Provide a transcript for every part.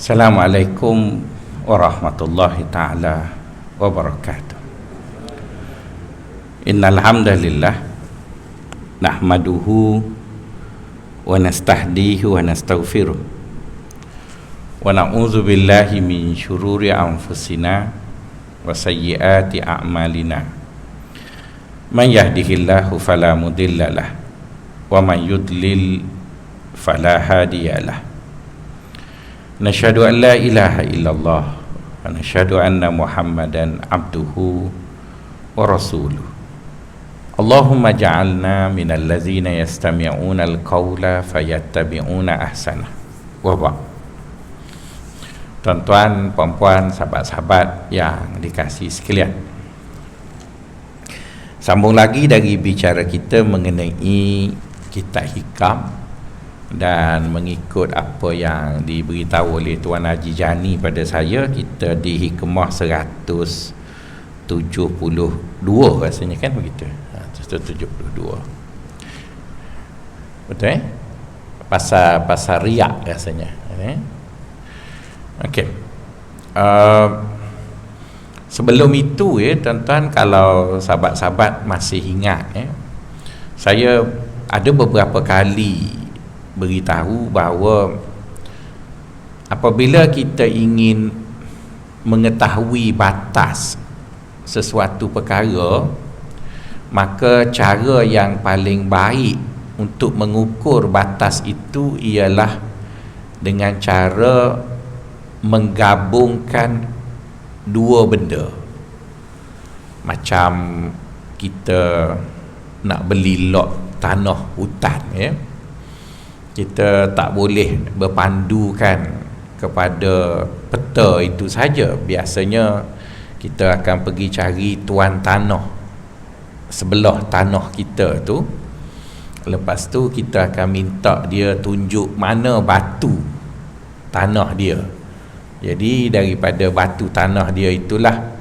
Assalamualaikum warahmatullahi ta'ala wabarakatuh. Innal hamdalillah nahmaduhu wa nastahdihi wa nastaghfiruh wa na'udzu billahi min syururi anfusina wa sayyiati a'malina. Man yahdihillahu fala mudhillalah wa man yudlil fala hadiyalah. Nashhadu an la ilaha illallah wa nashhadu anna Muhammadan abduhu wa rasuluh. Allahumma ja'alna minal ladzina yastami'una al-qawla fayattabi'una ahsanah. Wa ba'd. Tuan-tuan, puan-puan, sahabat-sahabat yang dikasihi sekalian, sambung lagi dari bicara kita mengenai kitab hikam, dan mengikut apa yang diberitahu oleh Tuan Haji Jani pada saya, kita di hikmah 172 rasanya, kan begitu? 172. Betul pasal riak rasanya. Okey. Sebelum itu tuan-tuan, kalau sahabat-sahabat masih ingat, saya ada beberapa kali beritahu bahawa apabila kita ingin mengetahui batas sesuatu perkara, maka cara yang paling baik untuk mengukur batas itu ialah dengan cara menggabungkan dua benda. Macam kita nak beli lot tanah hutan, kita tak boleh berpandukan kepada peta itu saja. Biasanya kita akan pergi cari tuan tanah sebelah tanah kita tu. Lepas tu kita akan minta dia tunjuk mana batu tanah dia. Jadi daripada batu tanah dia itulah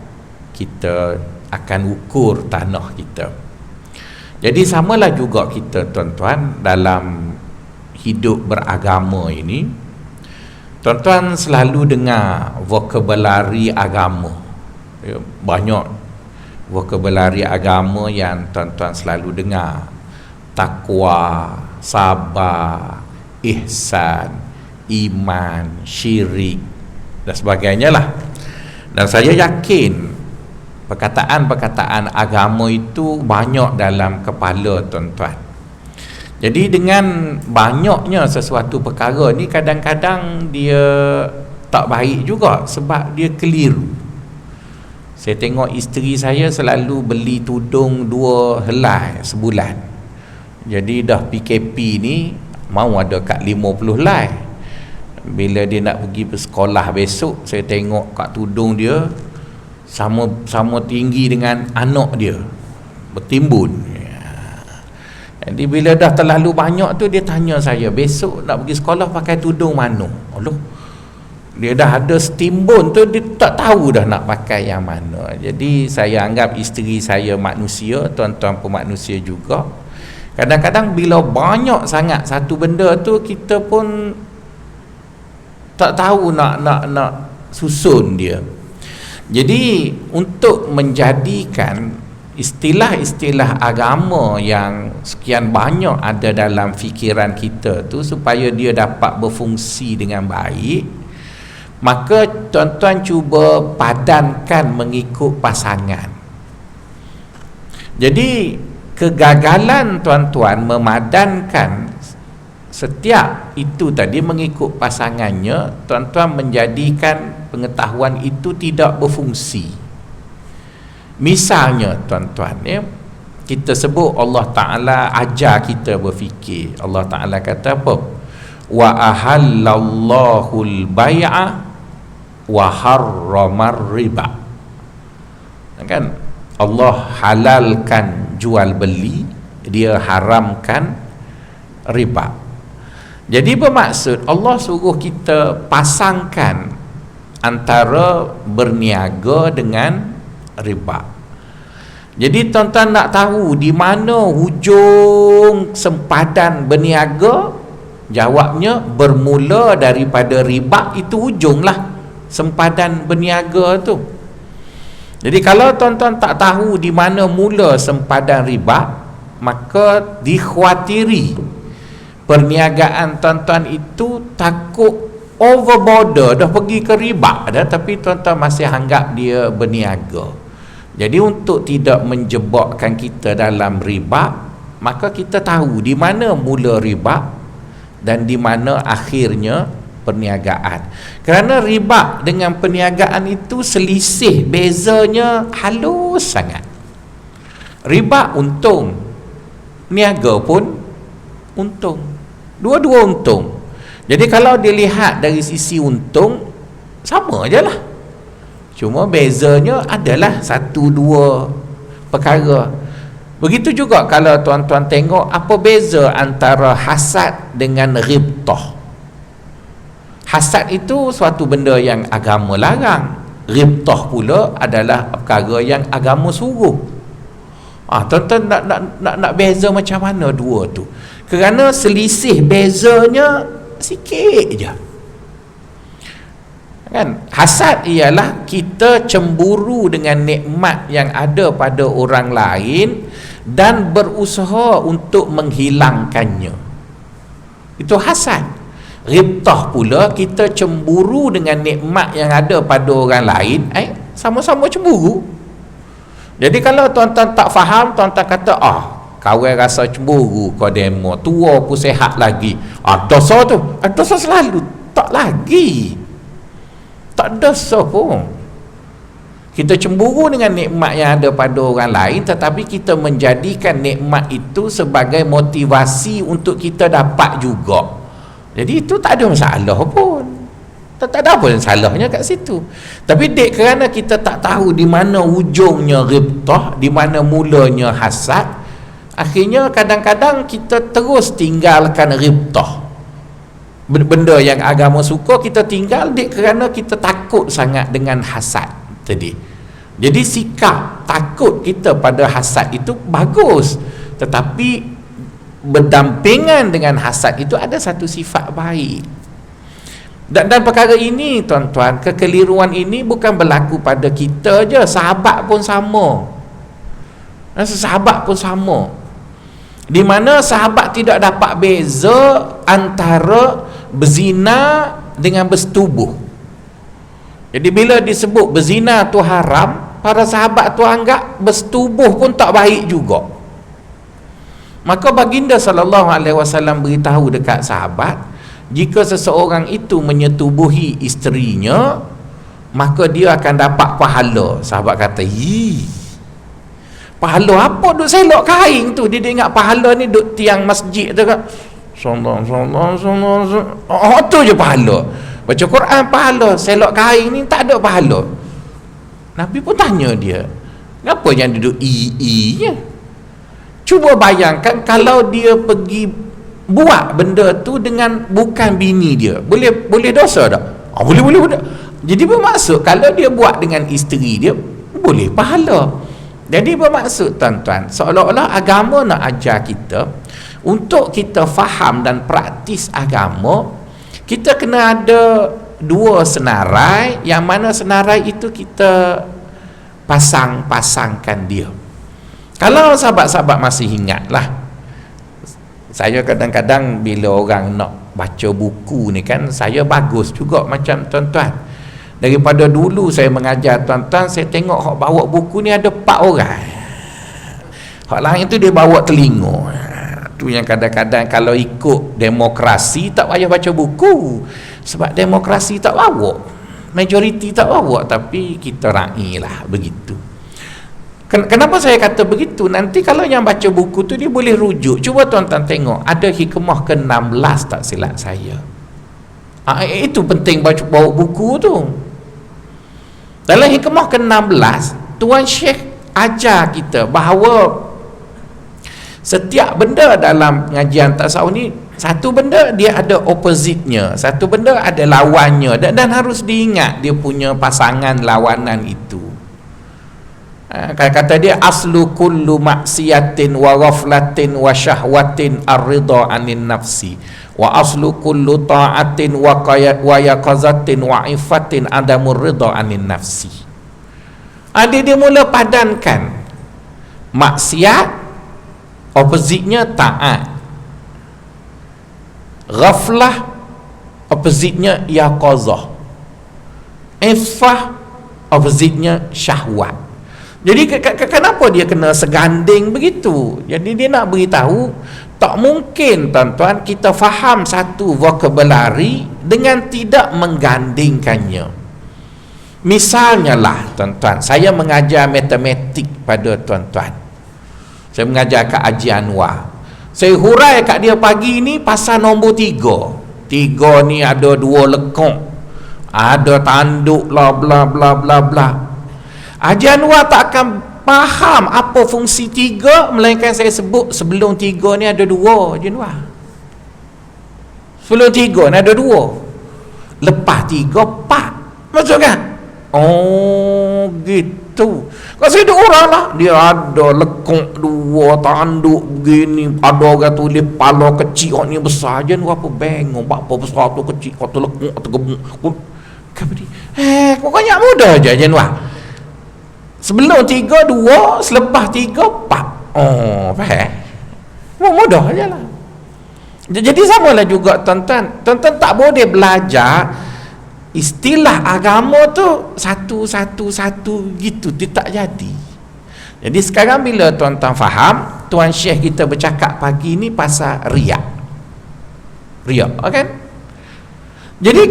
kita akan ukur tanah kita. Jadi samalah juga kita, tuan-tuan, dalam hidup beragama ini. Tuan-tuan selalu dengar vokabulari agama, banyak vokabulari agama yang tuan-tuan selalu dengar: takwa, sabar, ihsan, iman, syirik dan sebagainya lah. Dan saya yakin perkataan-perkataan agama itu banyak dalam kepala tuan-tuan. Jadi dengan banyaknya sesuatu perkara ni, kadang-kadang dia tak baik juga sebab dia keliru. Saya tengok isteri saya selalu beli tudung 2 helai sebulan. Jadi dah PKP ni mau ada kat 50 helai. Bila dia nak pergi bersekolah besok, saya tengok kat tudung dia sama tinggi dengan anak dia, bertimbun. Jadi bila dah terlalu banyak tu, dia tanya saya, besok nak pergi sekolah pakai tudung mana? Allah, dia dah ada setimbun tu, dia tak tahu dah nak pakai yang mana. Jadi saya anggap isteri saya manusia, tuan-tuan pun manusia juga. Kadang-kadang bila banyak sangat satu benda tu, kita pun tak tahu nak susun dia. Jadi untuk menjadikan istilah-istilah agama yang sekian banyak ada dalam fikiran kita tu supaya dia dapat berfungsi dengan baik, maka tuan-tuan cuba padankan mengikut pasangan. Jadi kegagalan tuan-tuan memadankan setiap itu tadi mengikut pasangannya, tuan-tuan menjadikan pengetahuan itu tidak berfungsi. Misalnya tuan-tuan, kita sebut Allah Ta'ala ajar kita berfikir. Allah Ta'ala kata apa? Wa ahallallahu al-bay'a wa harramar riba. Kan Allah halalkan jual beli, dia haramkan riba. Jadi bermaksud Allah suruh kita pasangkan antara berniaga dengan riba. Jadi tuan-tuan nak tahu di mana hujung sempadan berniaga, Jawabnya bermula daripada riba, itu hujunglah sempadan berniaga tu. Jadi kalau tuan-tuan tak tahu di mana mula sempadan riba, maka dikhawatiri perniagaan tuan-tuan itu takut over border, dah pergi ke riba dah, tapi tuan-tuan masih anggap dia berniaga. Jadi untuk tidak menjebakkan kita dalam riba, maka kita tahu di mana mula riba dan di mana akhirnya perniagaan. Kerana riba dengan perniagaan itu selisih, bezanya halus sangat. Riba untung, niaga pun untung, dua-dua untung. Jadi kalau dilihat dari sisi untung, sama je lah, cuma bezanya adalah satu dua perkara. Begitu juga kalau tuan-tuan tengok apa beza antara hasad dengan ribtah. Hasad itu suatu benda yang agama larang, ribtah pula adalah perkara yang agama suruh. Tuan-tuan nak beza macam mana dua tu? Kerana selisih bezanya sikit je. Kan? Hasad ialah kita cemburu dengan nikmat yang ada pada orang lain dan berusaha untuk menghilangkannya. Itu hasad. Ribtah pula kita cemburu dengan nikmat yang ada pada orang lain, sama-sama cemburu. Jadi kalau tuan-tuan tak faham, tuan-tuan kata, kawan rasa cemburu kau demo, tua pun sehat lagi. Dosa tu, dosa selalu. Tak lagi, tak dosa pun. Kita cemburu dengan nikmat yang ada pada orang lain, tetapi kita menjadikan nikmat itu sebagai motivasi untuk kita dapat juga. Jadi itu tak ada masalah pun, tak ada apa yang salahnya kat situ. Tapi kerana kita tak tahu di mana ujungnya ribtah, di mana mulanya hasad, akhirnya kadang-kadang kita terus tinggalkan ribtah, benda yang agama suka kita tinggal kerana kita takut sangat dengan hasad tadi. Jadi sikap takut kita pada hasad itu bagus, tetapi berdampingan dengan hasad itu ada satu sifat baik. Dan perkara ini tuan-tuan, kekeliruan ini bukan berlaku pada kita je, sahabat pun sama. Sahabat pun sama, di mana sahabat tidak dapat beza antara berzina dengan bersetubuh. Jadi bila disebut berzina tu haram, para sahabat tu anggap bersetubuh pun tak baik juga. Maka baginda SAW beritahu dekat sahabat, jika seseorang itu menyetubuhi isterinya, maka dia akan dapat pahala. Sahabat kata, pahala apa duk selok kain tu? Dia ingat pahala ni duk tiang masjid tu kan, tu je pahala. Baca Quran pahala, selok kain ni tak ada pahala. Nabi pun tanya dia, kenapa yang duduk nya? Cuba bayangkan kalau dia pergi buat benda tu dengan bukan bini dia, boleh dosa tak? Boleh. Jadi bermaksud kalau dia buat dengan isteri dia, boleh pahala. Jadi bermaksud tuan-tuan, seolah-olah agama nak ajar kita, untuk kita faham dan praktis agama, kita kena ada dua senarai, yang mana senarai itu kita pasang-pasangkan dia. Kalau sahabat-sahabat masih ingatlah, saya kadang-kadang bila orang nak baca buku ni kan, saya bagus juga macam tuan-tuan. Daripada dulu saya mengajar tuan-tuan, saya tengok hak bawa buku ni ada 4 orang. Hak lain tu dia bawa telinga. Tu yang kadang-kadang kalau ikut demokrasi tak payah baca buku, sebab demokrasi tak bawa, majoriti tak bawa, tapi kita raih lah begitu. Kenapa saya kata begitu? Nanti kalau yang baca buku tu dia boleh rujuk. Cuba tuan-tuan tengok, ada hikmah ke-16 tak silap saya. Itu penting bawa buku tu. Dalam hikmah ke-16, Tuan Syekh ajar kita bahawa setiap benda dalam pengajian tasawuf ni, satu benda dia ada opposite-nya, satu benda ada lawannya, dan harus diingat dia punya pasangan lawanan itu. Kata dia aslu kullu maksiatin wa ghaflatin wa syahwatin ar-ridha anin nafsi wa aslu kullu ta'atin wa yaqazatin wa ifatin adamur ridha anin nafsi. Dia mula padankan maksiat, opposite-nya taat, ghaflah, opposite-nya yaqazah, ifah, opposite-nya syahwat. Jadi kenapa dia kena seganding begitu? Jadi dia nak beritahu tak mungkin tuan-tuan kita faham satu vocabulary dengan tidak menggandingkannya. Misalnya lah tuan-tuan, saya mengajar matematik pada tuan-tuan. Saya mengajar kat Haji Anwar. Saya hurai kat dia pagi ni pasal nombor 3. 3 ni ada 2 lekuk, ada tanduk bla bla bla bla bla. Haji Anwar tak akan faham apa fungsi 3 melainkan saya sebut sebelum 3 ni ada 2. Haji Anwar, sebelum 3 ni ada 2, lepas 3 4. Maksud kan? Oh gitu. Kalau saya ada orang lah, dia ada lekuk 2, tanduk begini, ada orang tulis pala kecil, ni besar. Haji Anwar apa bengong, apa besar tu kecil, tu lekuk, tu gemuk. Pokoknya mudah je Haji Anwar. Sebelum 3 2, selepas 3 4. Oh, faham? Mudah je lah. Jadi samalah juga tuan-tuan. Tuan-tuan tak boleh belajar istilah agama tu satu gitu, dia tak jadi. Jadi sekarang bila tuan-tuan faham, Tuan Syekh kita bercakap pagi ni pasal riak, kan? Jadi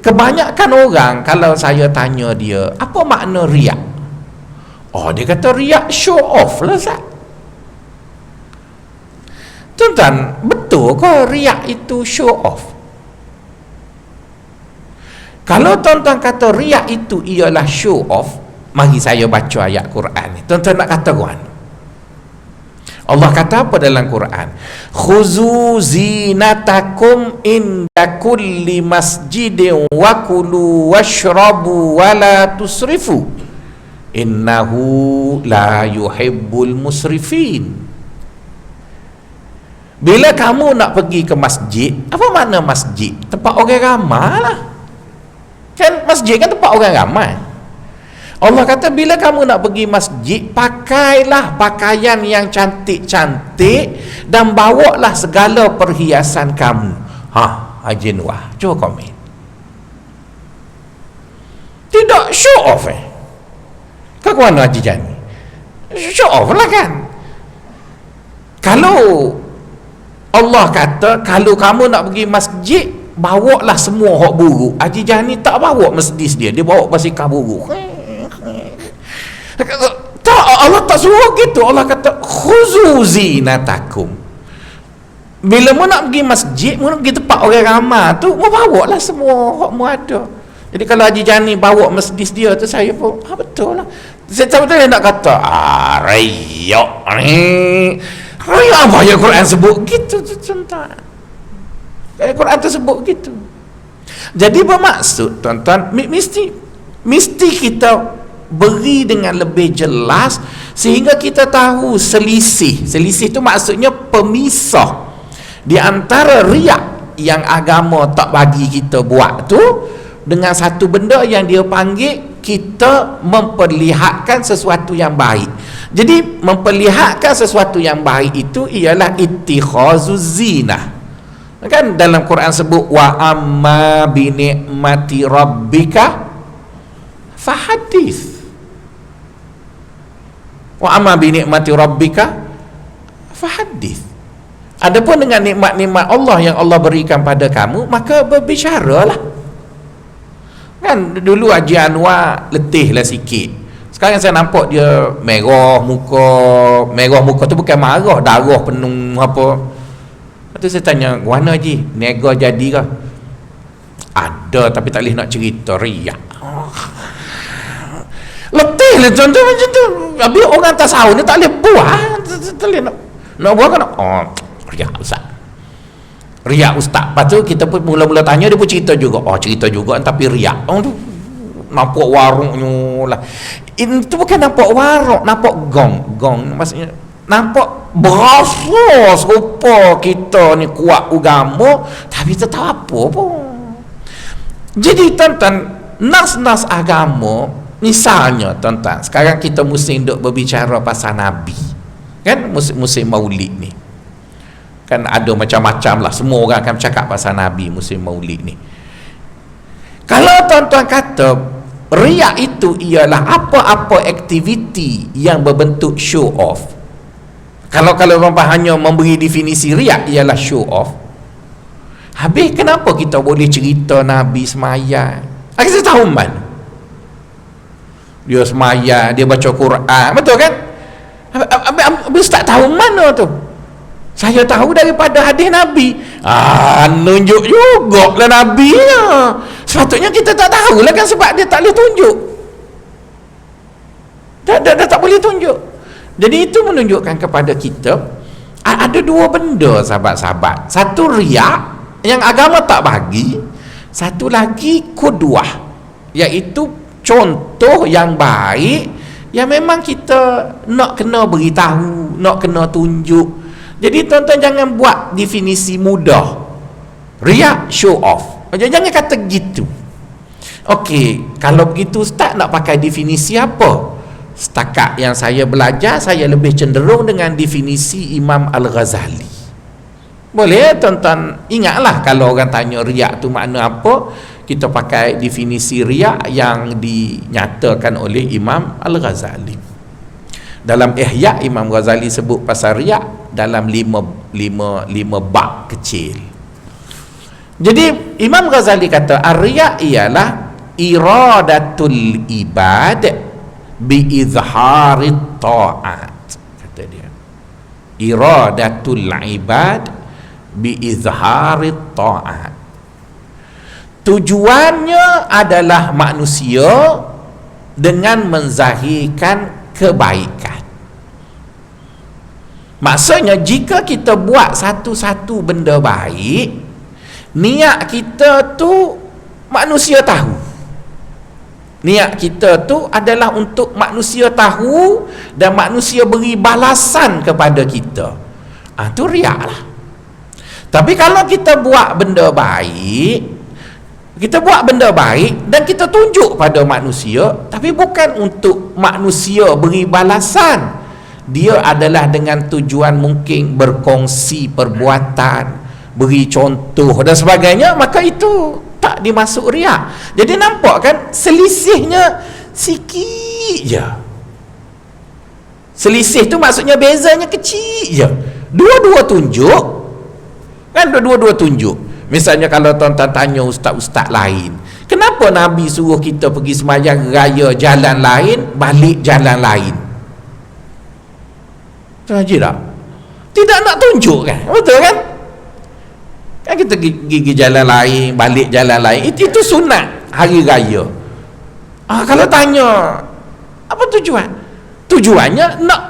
kebanyakan orang kalau saya tanya dia apa makna riak, dia kata riak show off lah Ustaz. Tuan-tuan, betul ke riak itu show off? Kalau tuan-tuan kata riak itu ialah show off, mari saya baca ayat Quran ni. Tuan-tuan nak kata kan? Allah kata apa dalam Quran? Khuzu zinatakum inda kulli masjidin wa kulu washrabu wa la tusrifu innahu la yuhibbul musrifin. Bila kamu nak pergi ke masjid, apa makna masjid? Tempat orang ramai lah. Kan masjid kan tempat orang ramai. Allah kata bila kamu nak pergi masjid, pakailah pakaian yang cantik-cantik dan bawalah segala perhiasan kamu. Haji Anwar, cuba komen. Tidak show off Kau mana Haji Jani? Show off lah kan. Kalau Allah kata kalau kamu nak pergi masjid, bawalah semua hak buruk. Haji Jani tak bawa Mercedes dia bawa basikal buruk. Tak, Allah tak suruh gitu. Allah kata khuzu zinatakum. Bila mu nak pergi masjid, mu nak pergi tempat orang ramai tu, mu bawalah semua hak mu ada. Jadi kalau Haji Jani bawa Mercedes dia tu, saya pun betul lah. Saya betul nak kata riak ni. Riak apa yang Quran sebut gitu tu tuan-tuan. Quran tu sebut gitu. Jadi bermaksud tuan-tuan, mesti kita beri dengan lebih jelas sehingga kita tahu selisih tu maksudnya pemisah di antara riak yang agama tak bagi kita buat tu dengan satu benda yang dia panggil kita memperlihatkan sesuatu yang baik. Jadi memperlihatkan sesuatu yang baik itu ialah ittikhazuz zinah. Kan dalam Quran sebut wa amma bi ni'mati rabbika fahadits. Wa amma bi ni'mati rabbika fahadits. Adapun dengan nikmat-nikmat Allah yang Allah berikan pada kamu, maka berbicaralah. Kan dulu Haji Anwar letihlah sikit. Sekarang saya nampak dia merah muka tu bukan marah, darah penuh apa. Lepas tu saya tanya, "Mana Haji? Niaga jadi ke?" "Ada, tapi tak boleh nak cerita, riak." Letihlah contoh macam tu. Habis orang tak tahu ni tak boleh buat. Tak boleh nak buat kan? Riak Ustaz. Riak Ustaz. Lepas tu kita pun mula-mula tanya, dia pun cerita juga. Cerita juga tapi riak. Tu nampak warungnya lah. Itu bukan nampak warak, nampak gong maksudnya nampak berasa serupa kita ni kuat agama, tapi tak tahu apa pun. Jadi tuan-tuan, nas-nas agama, misalnya tuan-tuan, sekarang kita mesti duk berbicara pasal Nabi, kan musim Maulid ni kan ada macam-macam lah, semua orang akan bercakap pasal Nabi musim Maulid ni. Kalau tuan-tuan kata riak itu ialah apa-apa aktiviti yang berbentuk show off, kalau hanya memberi definisi riak ialah show off, habis kenapa kita boleh cerita Nabi semaya? Saya tahu mana dia semaya, dia baca Quran, betul kan? Habis tak tahu mana tu. Saya tahu daripada hadis Nabi. Nunjuk juga lah Nabi nya. Sepatutnya kita tak tahu lah kan, sebab dia tak boleh tunjuk. Dia tak boleh tunjuk. Jadi itu menunjukkan kepada kita ada dua benda, sahabat-sahabat. Satu riak yang agama tak bagi, satu lagi kuduah, iaitu contoh yang baik yang memang kita nak kena beritahu, nak kena tunjuk. Jadi tuan-tuan jangan buat definisi mudah. Riak, show off. Jangan kata gitu. Okey, kalau begitu Ustaz nak pakai definisi apa? Setakat yang saya belajar, saya lebih cenderung dengan definisi Imam Al-Ghazali. Boleh tuan-tuan, ingatlah kalau orang tanya riak tu makna apa, kita pakai definisi riak yang dinyatakan oleh Imam Al-Ghazali. Dalam Ihya, Imam Ghazali sebut pasal riak dalam lima bab kecil. Jadi Imam Ghazali kata ar-riak ialah iradatul ibad bi izharit ta'at, kata dia. Iradatul ibad bi izharit ta'at, tujuannya adalah manusia dengan menzahirkan kebaikan. Maksudnya jika kita buat satu-satu benda baik, niat kita tu manusia tahu. Niat kita tu adalah untuk manusia tahu dan manusia beri balasan kepada kita. Tu riak lah. Tapi kalau kita buat benda baik, dan kita tunjuk pada manusia, tapi bukan untuk manusia beri balasan, dia adalah dengan tujuan mungkin berkongsi perbuatan, beri contoh dan sebagainya, maka itu tak dimasuk riak. Jadi nampak kan selisihnya sikit je. Selisih tu maksudnya bezanya kecil je. Dua-dua tunjuk kan, dua-dua tunjuk. Misalnya kalau tuan-tuan tanya ustaz-ustaz lain, kenapa Nabi suruh kita pergi sembahyang raya jalan lain, balik jalan lain? Haji tak? Tidak nak tunjuk kan? Betul kan? Kan kita pergi jalan lain, balik jalan lain, itu sunat hari raya. Kalau tanya apa tujuan? Tujuannya nak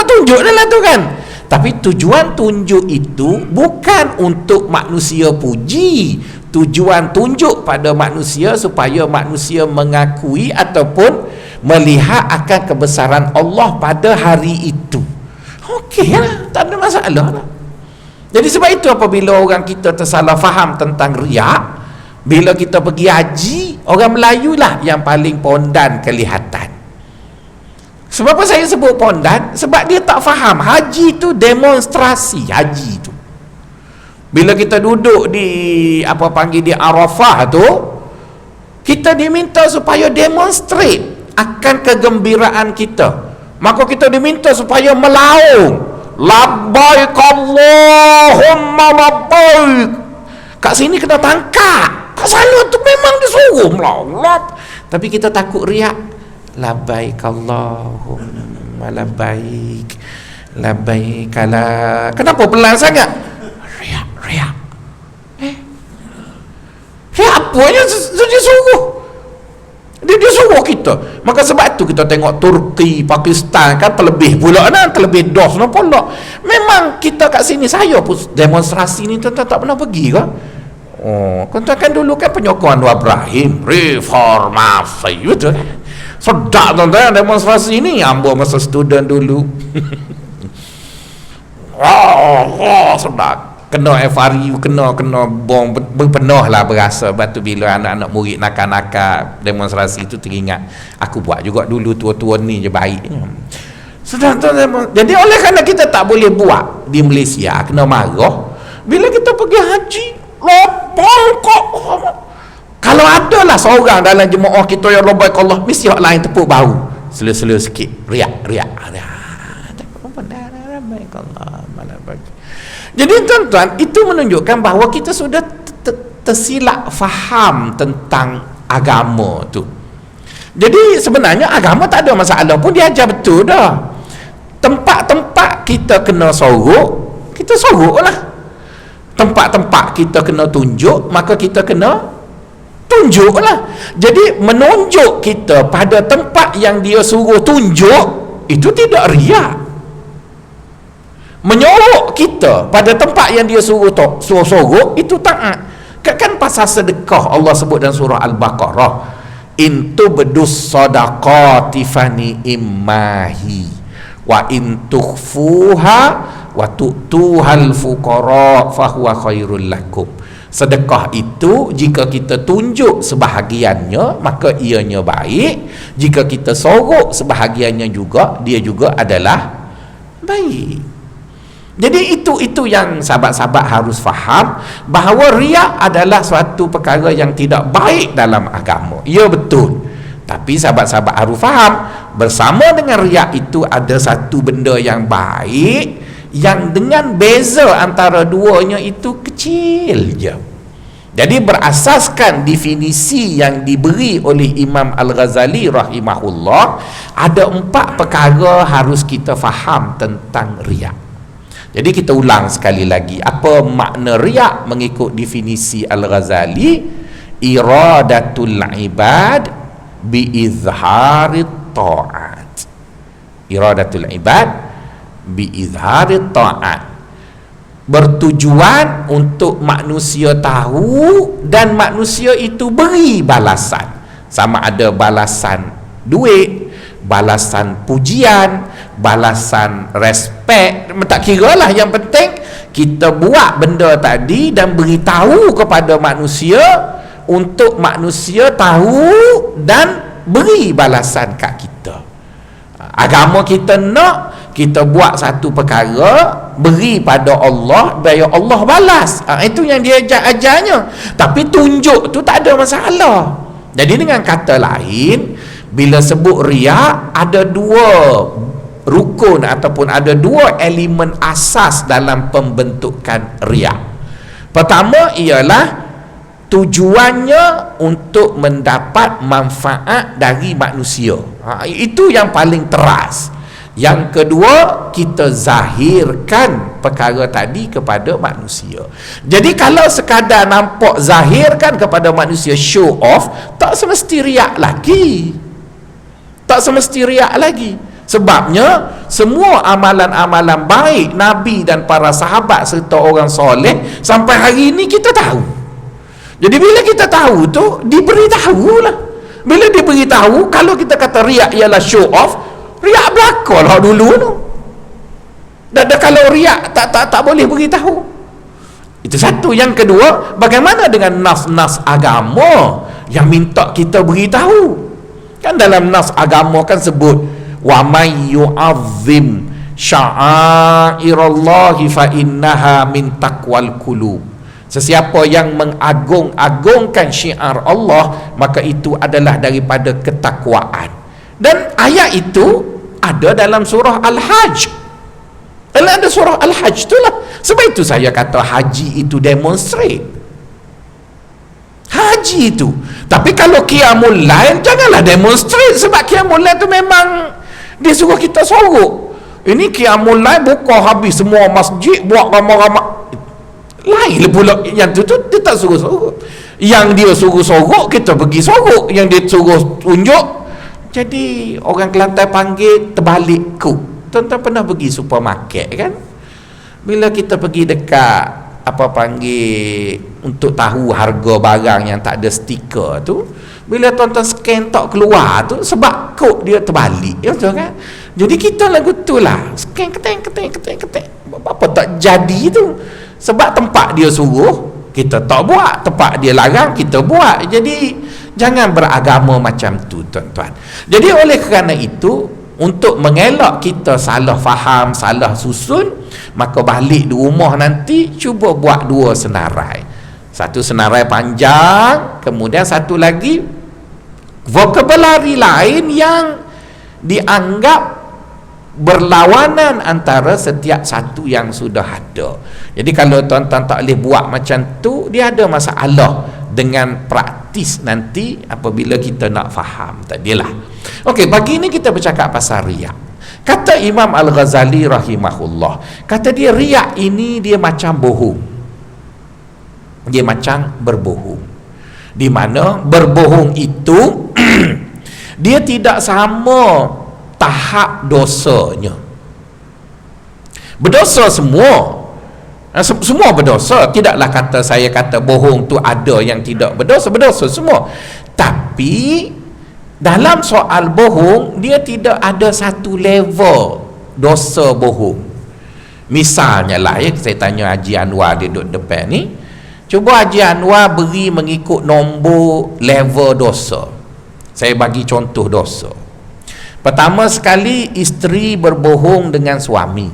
tunjuk dah lah tu kan. Tapi tujuan tunjuk itu bukan untuk manusia puji. Tujuan tunjuk pada manusia supaya manusia mengakui ataupun melihat akan kebesaran Allah pada hari itu. Okey lah, tak ada masalah lah. Jadi sebab itu apabila orang kita tersalah faham tentang riak, bila kita pergi haji, orang Melayu lah yang paling pondan kelihatan. Sebab apa saya sebut pondan? Sebab dia tak faham haji tu demonstrasi. Haji tu, bila kita duduk di di Arafah tu, kita diminta supaya demonstrate akan kegembiraan kita. Maka kita diminta supaya melaung, labbaik Allahumma labbaik. Kat sini kena tangkap. Kat sana tu memang disuruh melaung. Tapi kita takut riak. Labbaik Allahumma labbaik, labbaik ala. Kenapa pelan sangat? Riak. Riak apa yang dia suruh? Dia suruh kita. Maka sebab tu kita tengok Turki, Pakistan kan terlebih pula nah, terlebih dos no pula. Memang kita kat sini, saya pun demonstrasi ni tuan-tuan tak pernah pergi ke? Tuan-tuan kan dulu kan penyokong Anwar Ibrahim, reformasi, betul kan? Sedap tuan-tuan demonstrasi ni. Ambo masa student dulu. Sedap. Kena FRU, kena bom berpenuh lah berasa. Lepas tu bila anak-anak murid nakal-nakal demonstrasi tu teringat, aku buat juga dulu, tua-tua ni je baik. Jadi oleh kerana kita tak boleh buat di Malaysia, kena marah. Bila kita pergi haji, lopong kok. Kalau adalah seorang dalam jemaah kita yang lomba Allah, mesti orang lain tepuk bahu sela-sela sikit, riak. Jadi tuan-tuan, itu menunjukkan bahawa kita sudah tersilap faham tentang agama tu. Jadi sebenarnya agama tak ada masalah pun, dia ajar betul dah. Tempat-tempat kita kena sorok, kita sorok lah. Tempat-tempat kita kena tunjuk, maka kita kena tunjuk lah. Jadi menunjuk kita pada tempat yang dia suruh tunjuk, itu tidak riak. Menyorok kita pada tempat yang dia suruh sorok, itu taat. Kan pasal sedekah Allah sebut dalam surah Al-Baqarah, in tubdus sadaqati fani immahi wa in tukhfuha wa tu'tuhal fuqara fahuwa khairul lakum. Sedekah itu jika kita tunjuk sebahagiannya, maka ianya baik. Jika kita sorok sebahagiannya juga, dia juga adalah baik. Jadi itu yang sahabat-sahabat harus faham, bahawa riak adalah suatu perkara yang tidak baik dalam agama. Ya betul. Tapi sahabat-sahabat harus faham, bersama dengan riak itu ada satu benda yang baik, yang dengan beza antara duanya itu kecil je. Jadi berasaskan definisi yang diberi oleh Imam Al-Ghazali rahimahullah, ada 4 perkara harus kita faham tentang riak. Jadi kita ulang sekali lagi, apa makna riak mengikut definisi Al-Ghazali? Iradatul ibad biizharit ta'at. Iradatul ibad biizharit ta'at, bertujuan untuk manusia tahu dan manusia itu beri balasan. Sama ada balasan duit, balasan pujian, balasan respect, tak kira lah, yang penting kita buat benda tadi dan beritahu kepada manusia untuk manusia tahu dan beri balasan kat kita. Agama kita nak kita buat satu perkara, beri pada Allah, biar Allah balas. Itu yang dia ajarnya. Tapi tunjuk tu tak ada masalah. Jadi dengan kata lain, bila sebut riak, ada 2 rukun ataupun ada 2 elemen asas dalam pembentukan riak. Pertama ialah tujuannya untuk mendapat manfaat dari manusia. Itu yang paling teras. Yang kedua, kita zahirkan perkara tadi kepada manusia. Jadi kalau sekadar nampak zahirkan kepada manusia, show off, tak semesti riak lagi. Tak semesti riak lagi. Sebabnya semua amalan-amalan baik Nabi dan para sahabat serta orang soleh sampai hari ini kita tahu. Jadi bila kita tahu tu, diberitahulah. Bila diberitahu, kalau kita kata riak ialah show off, riak belakang lah dulu tu. Dan kalau riak tak boleh beritahu. Itu satu. Yang kedua, bagaimana dengan nas-nas agama yang minta kita beritahu? Kan dalam nas agama kan sebut, wa may yu'azzim sya'airallahi fa innaha min taqwal qulub. Sesiapa yang mengagung-agungkan syiar Allah, maka itu adalah daripada ketakwaan. Dan ayat itu ada dalam surah Al-Hajj. Ada surah Al-Hajj itulah. Sebab itu saya kata haji itu demonstrate. Haji itu. Tapi kalau qiyamul lail, janganlah demonstrate. Sebab qiyamul lail tu memang dia suruh kita sorok. Ini qiyamul lail buka habis semua masjid, buat ramai-ramai. Lain pula yang tu dia tak suruh sorok. Yang dia suruh sorok, kita pergi sorok. Yang dia suruh tunjuk. Jadi orang Kelantan panggil terbalik kuk. Tuan-tuan pernah pergi supermarket kan? Bila kita pergi dekat apa panggil untuk tahu harga barang yang tak ada stiker tu, Bila tuan-tuan scan tak keluar tu sebab kod dia terbalik, ya betul kan? Jadi kita lagu tu lah scan ketek apa tak jadi tu, sebab tempat dia suruh kita tak buat, tempat dia larang kita buat. Jadi jangan beragama macam tu tuan-tuan. Jadi oleh kerana itu, untuk mengelak kita salah faham, salah susun, maka balik di rumah nanti cuba buat dua senarai. Satu senarai panjang, kemudian satu lagi vocabulary lain yang dianggap berlawanan antara setiap satu yang sudah ada. Jadi kalau tuan-tuan tak boleh buat macam tu, dia ada masalah dengan praktis nanti apabila kita nak faham tadilah. Okey, pagi ni kita bercakap pasal riak. Kata Imam Al-Ghazali rahimahullah, kata dia riak ini dia macam bohong. Dia macam berbohong. Di mana berbohong itu dia tidak sama tahap dosanya. Berdosa semua, semua berdosa. Tidaklah kata saya kata bohong tu ada yang tidak berdosa, berdosa semua. Tapi dalam soal bohong, dia tidak ada satu level dosa bohong. Misalnya lah ya, saya tanya Haji Anwar, dia duduk depan ni, cuba Haji Anwar beri mengikut nombor level dosa. Saya bagi contoh dosa. Pertama sekali, isteri berbohong dengan suami.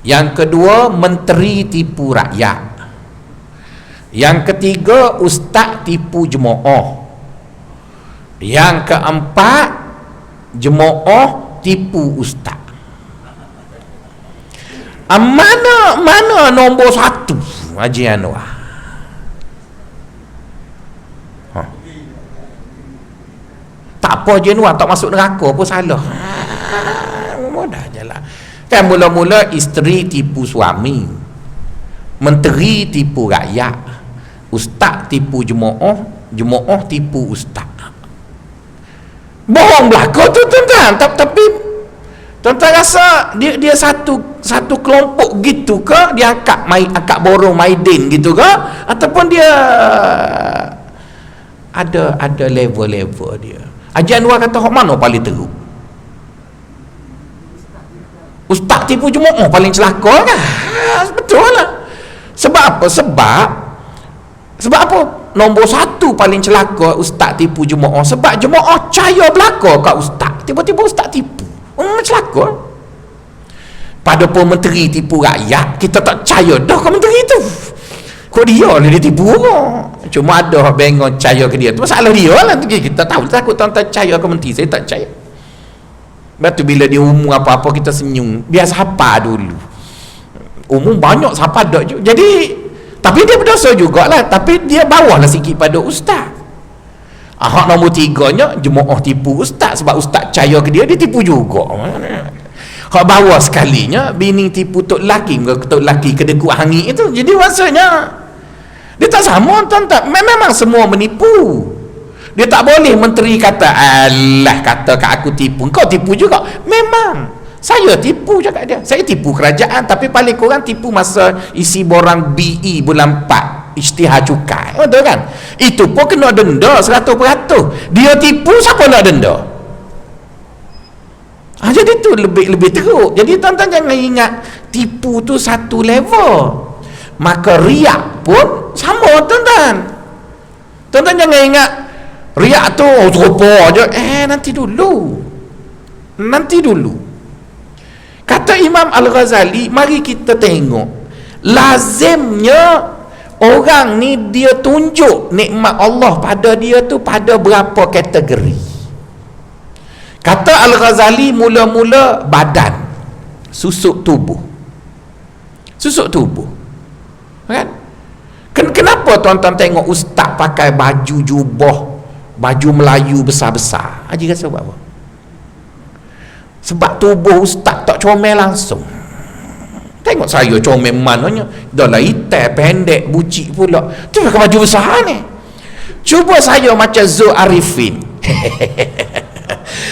Yang kedua, menteri tipu rakyat. Yang ketiga, ustaz tipu jemaah. Yang keempat, jemaah tipu ustaz. Mana nombor satu Haji Anwar? Tak apa je Anwar, tak masuk neraka pun salah. Mudah je lah. Kan mula-mula isteri tipu suami, menteri tipu rakyat, ustaz tipu jemaah, jemaah tipu ustaz. Bohong belaka tu tuan-tuan. Tapi tuan-tuan rasa dia satu kelompok gitu ke? Dia akak borong Maidin gitu ke? Ataupun dia ada level-level dia? Haji Anwar kata hok mana paling teruk? Ustaz tipu jemaah paling celaka kan? Betul lah. Sebab apa? Sebab apa? Nombor satu paling celaka ustaz tipu jemaah. Sebab jemaah percaya belaka kat ustaz. Tiba-tiba ustaz tipu. Celaka. Padahal menteri tipu rakyat, kita tak percaya dah ke menteri tu. Kok dia lah dia tipu orang. Cuma ada bengon percaya ke dia tu, masalah dia lah. Kita tahu, takut tuan-tuan percaya ke menteri, saya tak percaya. Lepas tu bila dia umum apa-apa kita senyum, biar sapa dulu. Umum banyak sapa dak juga. Jadi tapi dia berdosa jugalah, tapi dia bawahlah sikit pada ustaz. Hak nombor tiganya, jemaah tipu ustaz. Sebab ustaz percaya ke dia tipu juga. Hak bawah sekalinya, bini tipu tok laki, tok laki kedekut hangit itu. Jadi maksudnya dia tak sama tuan-tuan. Memang semua menipu. Dia tak boleh menteri kata alah kata kat aku tipu, kau tipu juga. Memang saya tipu cakap dia. Saya tipu kerajaan, tapi paling kurang tipu masa isi borang BE bulan 4 isytihar cukai. Betul kan? Itu pun kena denda 100%. Dia tipu, siapa nak denda? Jadi tu lebih teruk. Jadi tuan-tuan jangan ingat tipu tu satu level. Maka riak pun sama tuan-tuan. Tuan-tuan jangan ingat riak tu serupa je. Nanti dulu. Kata Imam Al-Ghazali, mari kita tengok. Lazimnya orang ni dia tunjuk nikmat Allah pada dia tu pada berapa kategori. Kata Al-Ghazali, mula-mula badan, susuk tubuh. Kan? Kenapa tuan-tuan tengok ustaz pakai baju jubah, baju Melayu besar-besar? Haji rasa buat apa? Sebab tubuh ustaz tak comel langsung. Tengok saya comel mananya, dah lah hitam, pendek, bucik pula. Tu pakai baju besar ni. Cuba saya macam Zul Arifin.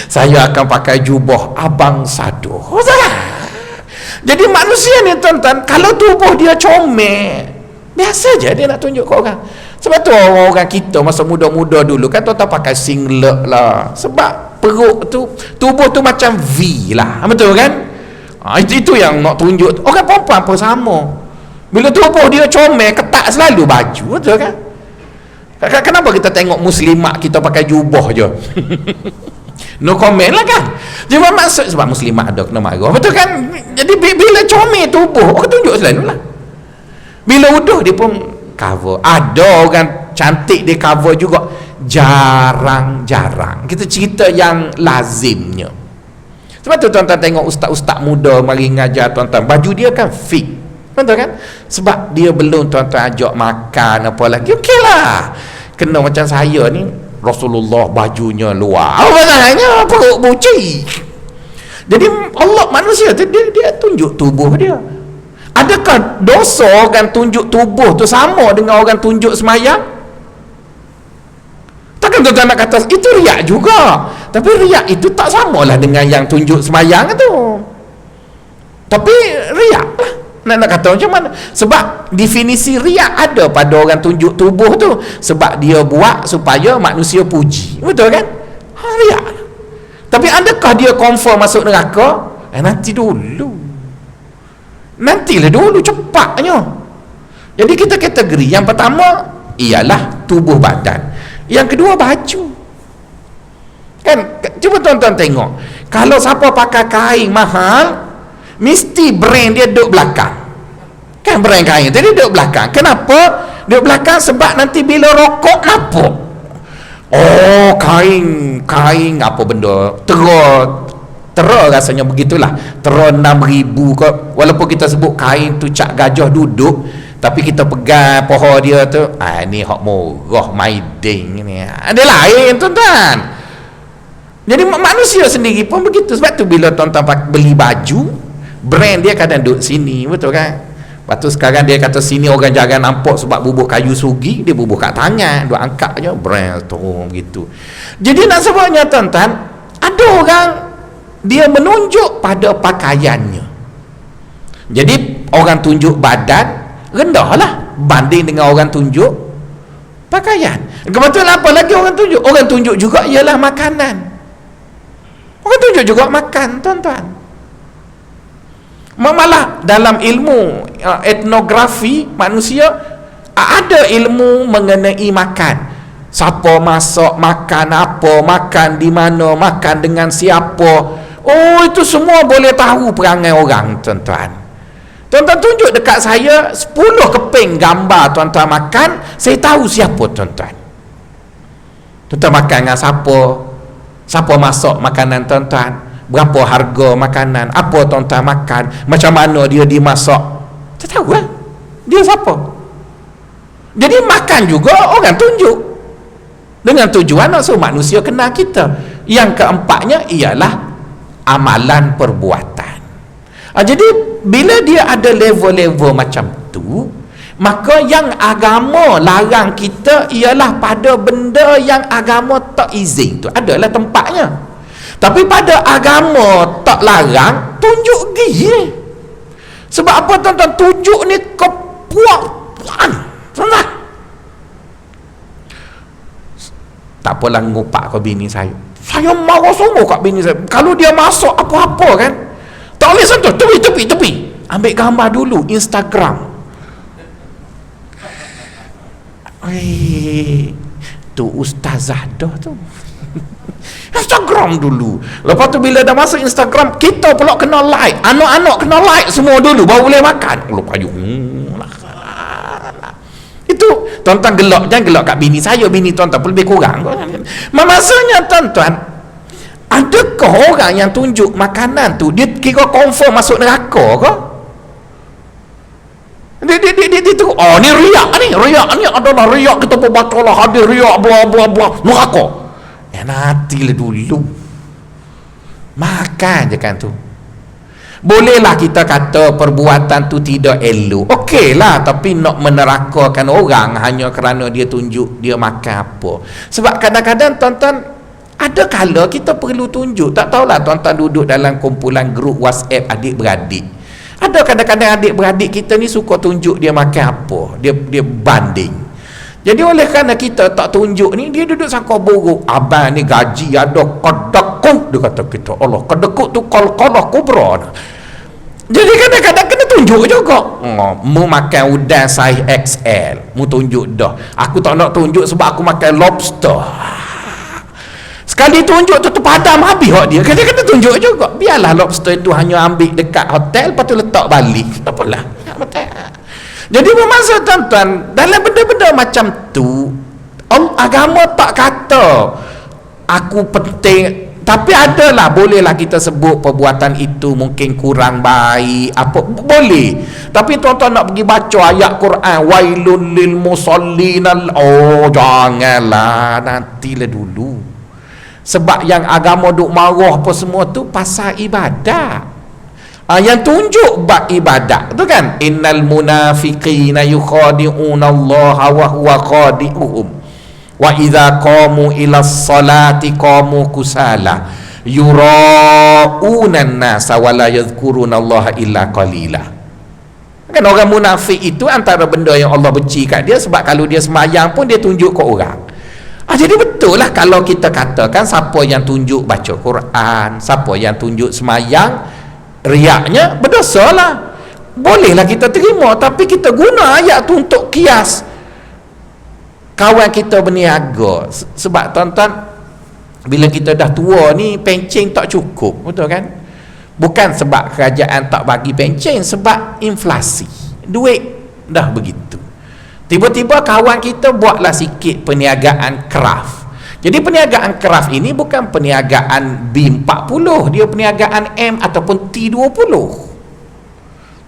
Saya akan pakai jubah Abang Sado. Jadi manusia ni tuan-tuan, kalau tubuh dia comel, biasa je dia nak tunjuk ke orang. Sebab tu orang-orang kita masa muda-muda dulu kan tuan-tuan pakai singlet lah, sebab perut tu, tubuh tu macam V lah, betul kan? Itu yang nak tunjuk. Orang perempuan pun sama, bila tubuh dia comel ketat selalu baju, betul kan? Kenapa kita tengok muslimat kita pakai jubah je? No comment lah kan. Cuma maksud sebab muslimat ada kena marah, betul kan? Jadi bila comel tubuh, orang tunjuk selalu lah. Bila udah dia pun cover. Ada orang cantik dia cover juga, jarang-jarang. Kita cerita yang lazimnya. Sebab tu tuan-tuan tengok ustaz-ustaz muda mari ngajar tuan-tuan, baju dia kan fit, betul kan? Sebab dia belum tuan-tuan ajak makan apa lagi, okey lah. Kena macam saya ni, Rasulullah bajunya luar, apa salahnya, perut buci. Jadi Allah manusia tu dia tunjuk tubuh dia. Adakah dosa orang tunjuk tubuh tu sama dengan orang tunjuk semayang? Takkan tuan-tuan nak kata itu riak juga. Tapi riak itu tak samalah dengan yang tunjuk semayang tu. Tapi riak lah. Nak kata macam mana? Sebab definisi riak ada pada orang tunjuk tubuh tu. Sebab dia buat supaya manusia puji, betul kan? Riak. Tapi adakah dia confirm masuk neraka? Nanti dulu. Nantilah dulu, cepatnya. Jadi kita kategori yang pertama ialah tubuh badan, yang kedua baju. Kan, cuba tuan-tuan tengok, kalau siapa pakai kain mahal, mesti brand dia duduk belakang. Kan brand kain tadi duduk belakang. Kenapa duduk belakang? Sebab nanti bila rokok nampak, oh kain apa benda tera rasanya begitulah, tera 6,000 kot. Walaupun kita sebut kain tu cap gajah duduk, tapi kita pegang pohon dia tu, ni hak murah maiding ni, ada lain tuan-tuan. Jadi manusia sendiri pun begitu. Sebab tu bila tuan-tuan beli baju, brand dia kadang duduk sini, betul kan? Lepas tu sekarang dia kata sini orang jangan nampak sebab bubuh kayu sugi, dia bubuh kat tangan, duk angkat je brand tu gitu. Jadi nak sebutnya tuan-tuan, ada orang dia menunjuk pada pakaiannya. Jadi orang tunjuk badan rendahlah banding dengan orang tunjuk pakaian. Kebetulan apa lagi orang tunjuk? Orang tunjuk juga ialah makanan. Orang tunjuk juga makan, tuan-tuan. Malah dalam ilmu etnografi manusia ada ilmu mengenai makan. Siapa masak, makan apa, makan di mana, makan dengan siapa. Oh, itu semua boleh tahu perangai orang, tuan-tuan. Tuan-tuan tunjuk dekat saya 10 keping gambar tuan-tuan makan, saya tahu siapa tuan-tuan. Tuan-tuan makan dengan siapa, siapa masak makanan tuan-tuan, berapa harga makanan, apa tuan-tuan makan, macam mana dia dimasak, saya tahu lah dia siapa. Jadi makan juga orang tunjuk dengan tujuan so manusia kenal kita. Yang keempatnya ialah amalan perbuatan. Jadi bila dia ada level-level macam tu, maka yang agama larang kita ialah pada benda yang agama tak izin tu, adalah tempatnya. Tapi pada agama tak larang, tunjuk gigi. Sebab apa tuan-tuan? Tunjuk ni kepuasan, tuan-tuan. Tak apalah ngupak ke bini saya marah sungguh kat bini saya. Kalau dia masuk apa-apa kan, tak boleh sentuh, tepi. Ambil gambar dulu Instagram. Tu ustazah dah tu. Instagram dulu. Lepas tu bila dah masuk Instagram, kita pula kena like. Anak-anak kena like semua dulu baru boleh makan. Payu. Itu tuan-tuan gelak, jangan gelak kat bini saya. Bini tuan-tuan pun lebih kurang. Maksudnya tuan-tuan, adakah orang yang tunjuk makanan tu dia kira confirm masuk neraka ke? Dia tu, ni riak ni adalah riak, kita pun baca lah hadis riak bla bla bla, neraka. Nantilah dulu makan je kan tu. Bolehlah kita kata perbuatan tu tidak elok, okeylah, tapi nak menerakakan orang hanya kerana dia tunjuk dia makan apa. Sebab kadang-kadang tuan-tuan, ada kala kita perlu tunjuk. Tak tahulah tuan-tuan duduk dalam kumpulan grup WhatsApp adik-beradik, ada kadang-kadang adik-beradik kita ni suka tunjuk dia makan apa, dia banding. Jadi oleh kerana kita tak tunjuk ni, dia duduk sangka buruk. Abang ni gaji ada kedekut, dia kata kita. Allah, kedekut tu qalqalah kubra. Jadi kadang-kadang kena tunjuk juga. Mu makan udang saiz XL, mu tunjuk dah. Aku tak nak tunjuk sebab aku makan lobster. Sekali tunjuk tu padam habis hak dia. Kadang-kadang tunjuk juga. Biarlah lobster itu hanya ambil dekat hotel, lepas tu letak balik. Tak apalah. Jadi bermaksud tuan-tuan, dalam benda-benda macam tu, agama tak kata aku penting, tapi adalah, bolehlah kita sebut perbuatan itu mungkin kurang baik, apa boleh. Tapi tuan-tuan nak pergi baca ayat Quran, wailul lil musallin, oh janganlah, nantilah dulu. Sebab yang agama duk marah apa semua tu pasal ibadat. Yang tunjuk bab ibadat tu kan, innal munafiqina yukhadi'una Allah wa huwa khadi'uhum wa idza qamu ila sholati qamu kusala yura'una an-nasa wa la yadhkuruna Allah illa qalila. Kan orang munafik itu antara benda yang Allah benci kat dia, sebab kalau dia semayang pun dia tunjuk ke orang. Jadi betul lah kalau kita katakan siapa yang tunjuk baca Quran, siapa yang tunjuk semayang, riaknya berdosa lah. Bolehlah kita terima, tapi kita guna ayat tu untuk kias kawan kita berniaga. Sebab tuan-tuan, bila kita dah tua ni, pencen tak cukup, betul kan? Bukan sebab kerajaan tak bagi pencen, sebab inflasi, duit dah begitu. Tiba-tiba kawan kita buatlah sikit perniagaan craft. Jadi perniagaan craft ini bukan perniagaan B40, dia perniagaan M ataupun T20.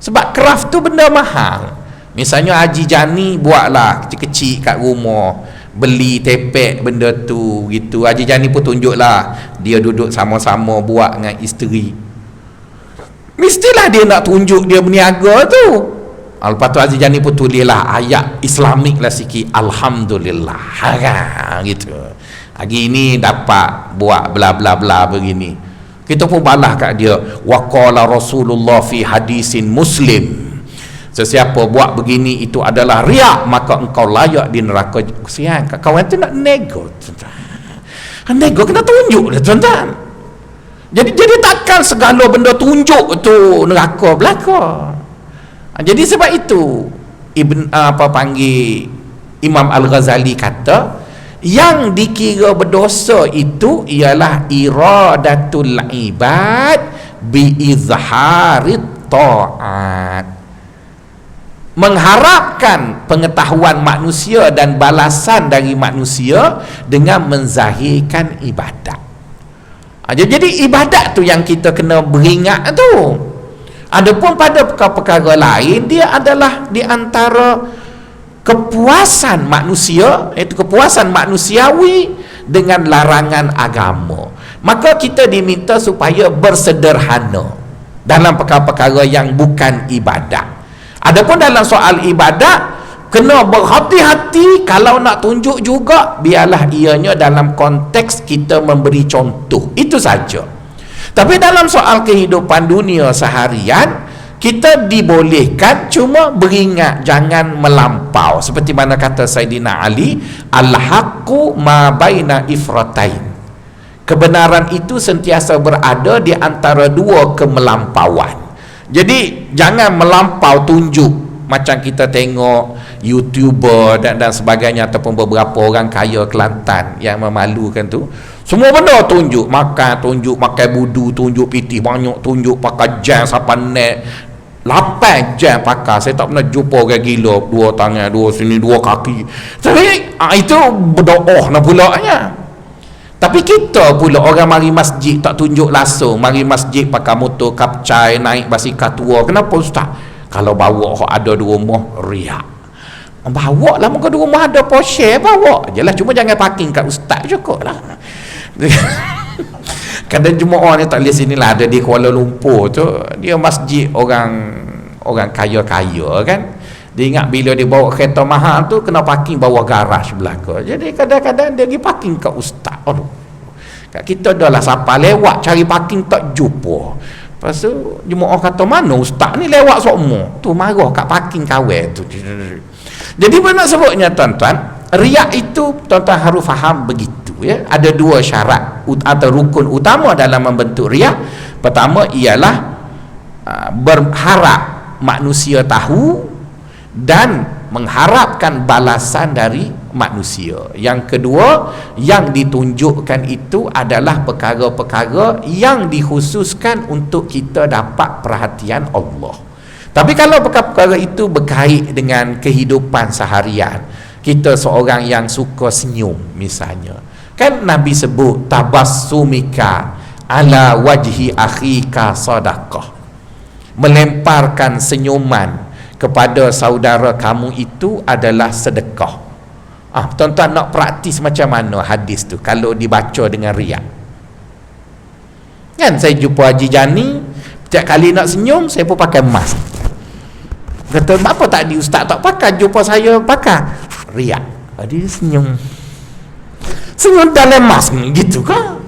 Sebab craft tu benda mahal. Misalnya Haji Jani buatlah kecil-kecil kat rumah, beli tepek benda tu gitu. Haji Jani pun tunjuklah dia duduk sama-sama buat dengan isteri. Mestilah dia nak tunjuk dia berniaga tu. Lepas tu Haji Jani pun tulislah ayat Islamik lah sikit, alhamdulillah gitu. Hari ni dapat buat bla bla bla begini. Kita pun balas kat dia, waqala Rasulullah fi hadisin Muslim, sesiapa buat begini itu adalah riak, maka engkau layak di neraka. Kesian kawan tu nak nego. Nego kena tunjuk dah tuan-tuan. Jadi takkan segala benda tunjuk tu neraka belaka. Jadi sebab itu Imam Al-Ghazali kata, yang dikira berdosa itu ialah iradatul ibad bi izharit ta'at, mengharapkan pengetahuan manusia dan balasan dari manusia dengan menzahirkan ibadat. Jadi ibadat tu yang kita kena beringat tu. Adapun pada perkara-perkara lain, dia adalah di antara kepuasan manusia, iaitu kepuasan manusiawi dengan larangan agama. Maka kita diminta supaya bersederhana dalam perkara-perkara yang bukan ibadat. Adapun dalam soal ibadat, kena berhati-hati. Kalau nak tunjuk juga, biarlah ianya dalam konteks kita memberi contoh, itu saja. Tapi dalam soal kehidupan dunia seharian, kita dibolehkan cuma beringat, jangan melampau. Seperti mana kata Saidina Ali, al-haqqu ma baina ifratain, kebenaran itu sentiasa berada di antara dua kemelampauan. Jadi jangan melampau tunjuk, macam kita tengok YouTuber dan sebagainya, ataupun beberapa orang kaya Kelantan yang memalukan tu, semua benda tunjuk, makan tunjuk, pakai budu tunjuk, pitih banyak tunjuk, pakai jam sampai net 8 jam pakai. Saya tak pernah jumpa orang gila, 2 tangan, 2 sini, 2 kaki. Tapi itu berdoa nak pulaknya. Tapi kita pula orang mari masjid tak tunjuk langsung, mari masjid pakai motor kapcai, naik basikal tua. Kenapa ustaz? Kalau bawa ada di rumah, riak. Bawa lah, muka di rumah ada Porsche, bawa je lah, cuma jangan parking kat ustaz cukup lah. Kadang jemaah ni tak lihat sini lah, ada di Kuala Lumpur tu, dia masjid orang kaya-kaya kan. Dia ingat bila dia bawa kereta mahal tu kena parking bawah garaj belakang. Jadi kadang-kadang dia pergi parking kat ustaz. Aduh, kat kita dah lah siapa lewat cari parking tak jumpa. Lepas tu jemaah kata, mana ustaz ni lewat semua tu, marah kat parking kawai tu. Jadi apa nak sebutnya tuan-tuan, riak itu tuan-tuan harus faham begitu ya. Ada dua syarat atau rukun utama dalam membentuk riak. Pertama ialah berharap manusia tahu dan mengharapkan balasan dari manusia. Yang kedua, yang ditunjukkan itu adalah perkara-perkara yang dikhususkan untuk kita dapat perhatian Allah. Tapi kalau perkara-perkara itu berkait dengan kehidupan seharian, kita seorang yang suka senyum misalnya, kan Nabi sebut tabassumika ala wajhi akhika sadaqah, melemparkan senyuman kepada saudara kamu itu adalah sedekah. Tuan-tuan nak praktis macam mana hadis tu kalau dibaca dengan riak? Kan saya jumpa Haji Jani, setiap kali nak senyum saya pun pakai mask. Kata, apa tadi ustaz tak pakai, jumpa saya pakai riak. Dia senyum dalam mask gitu kan?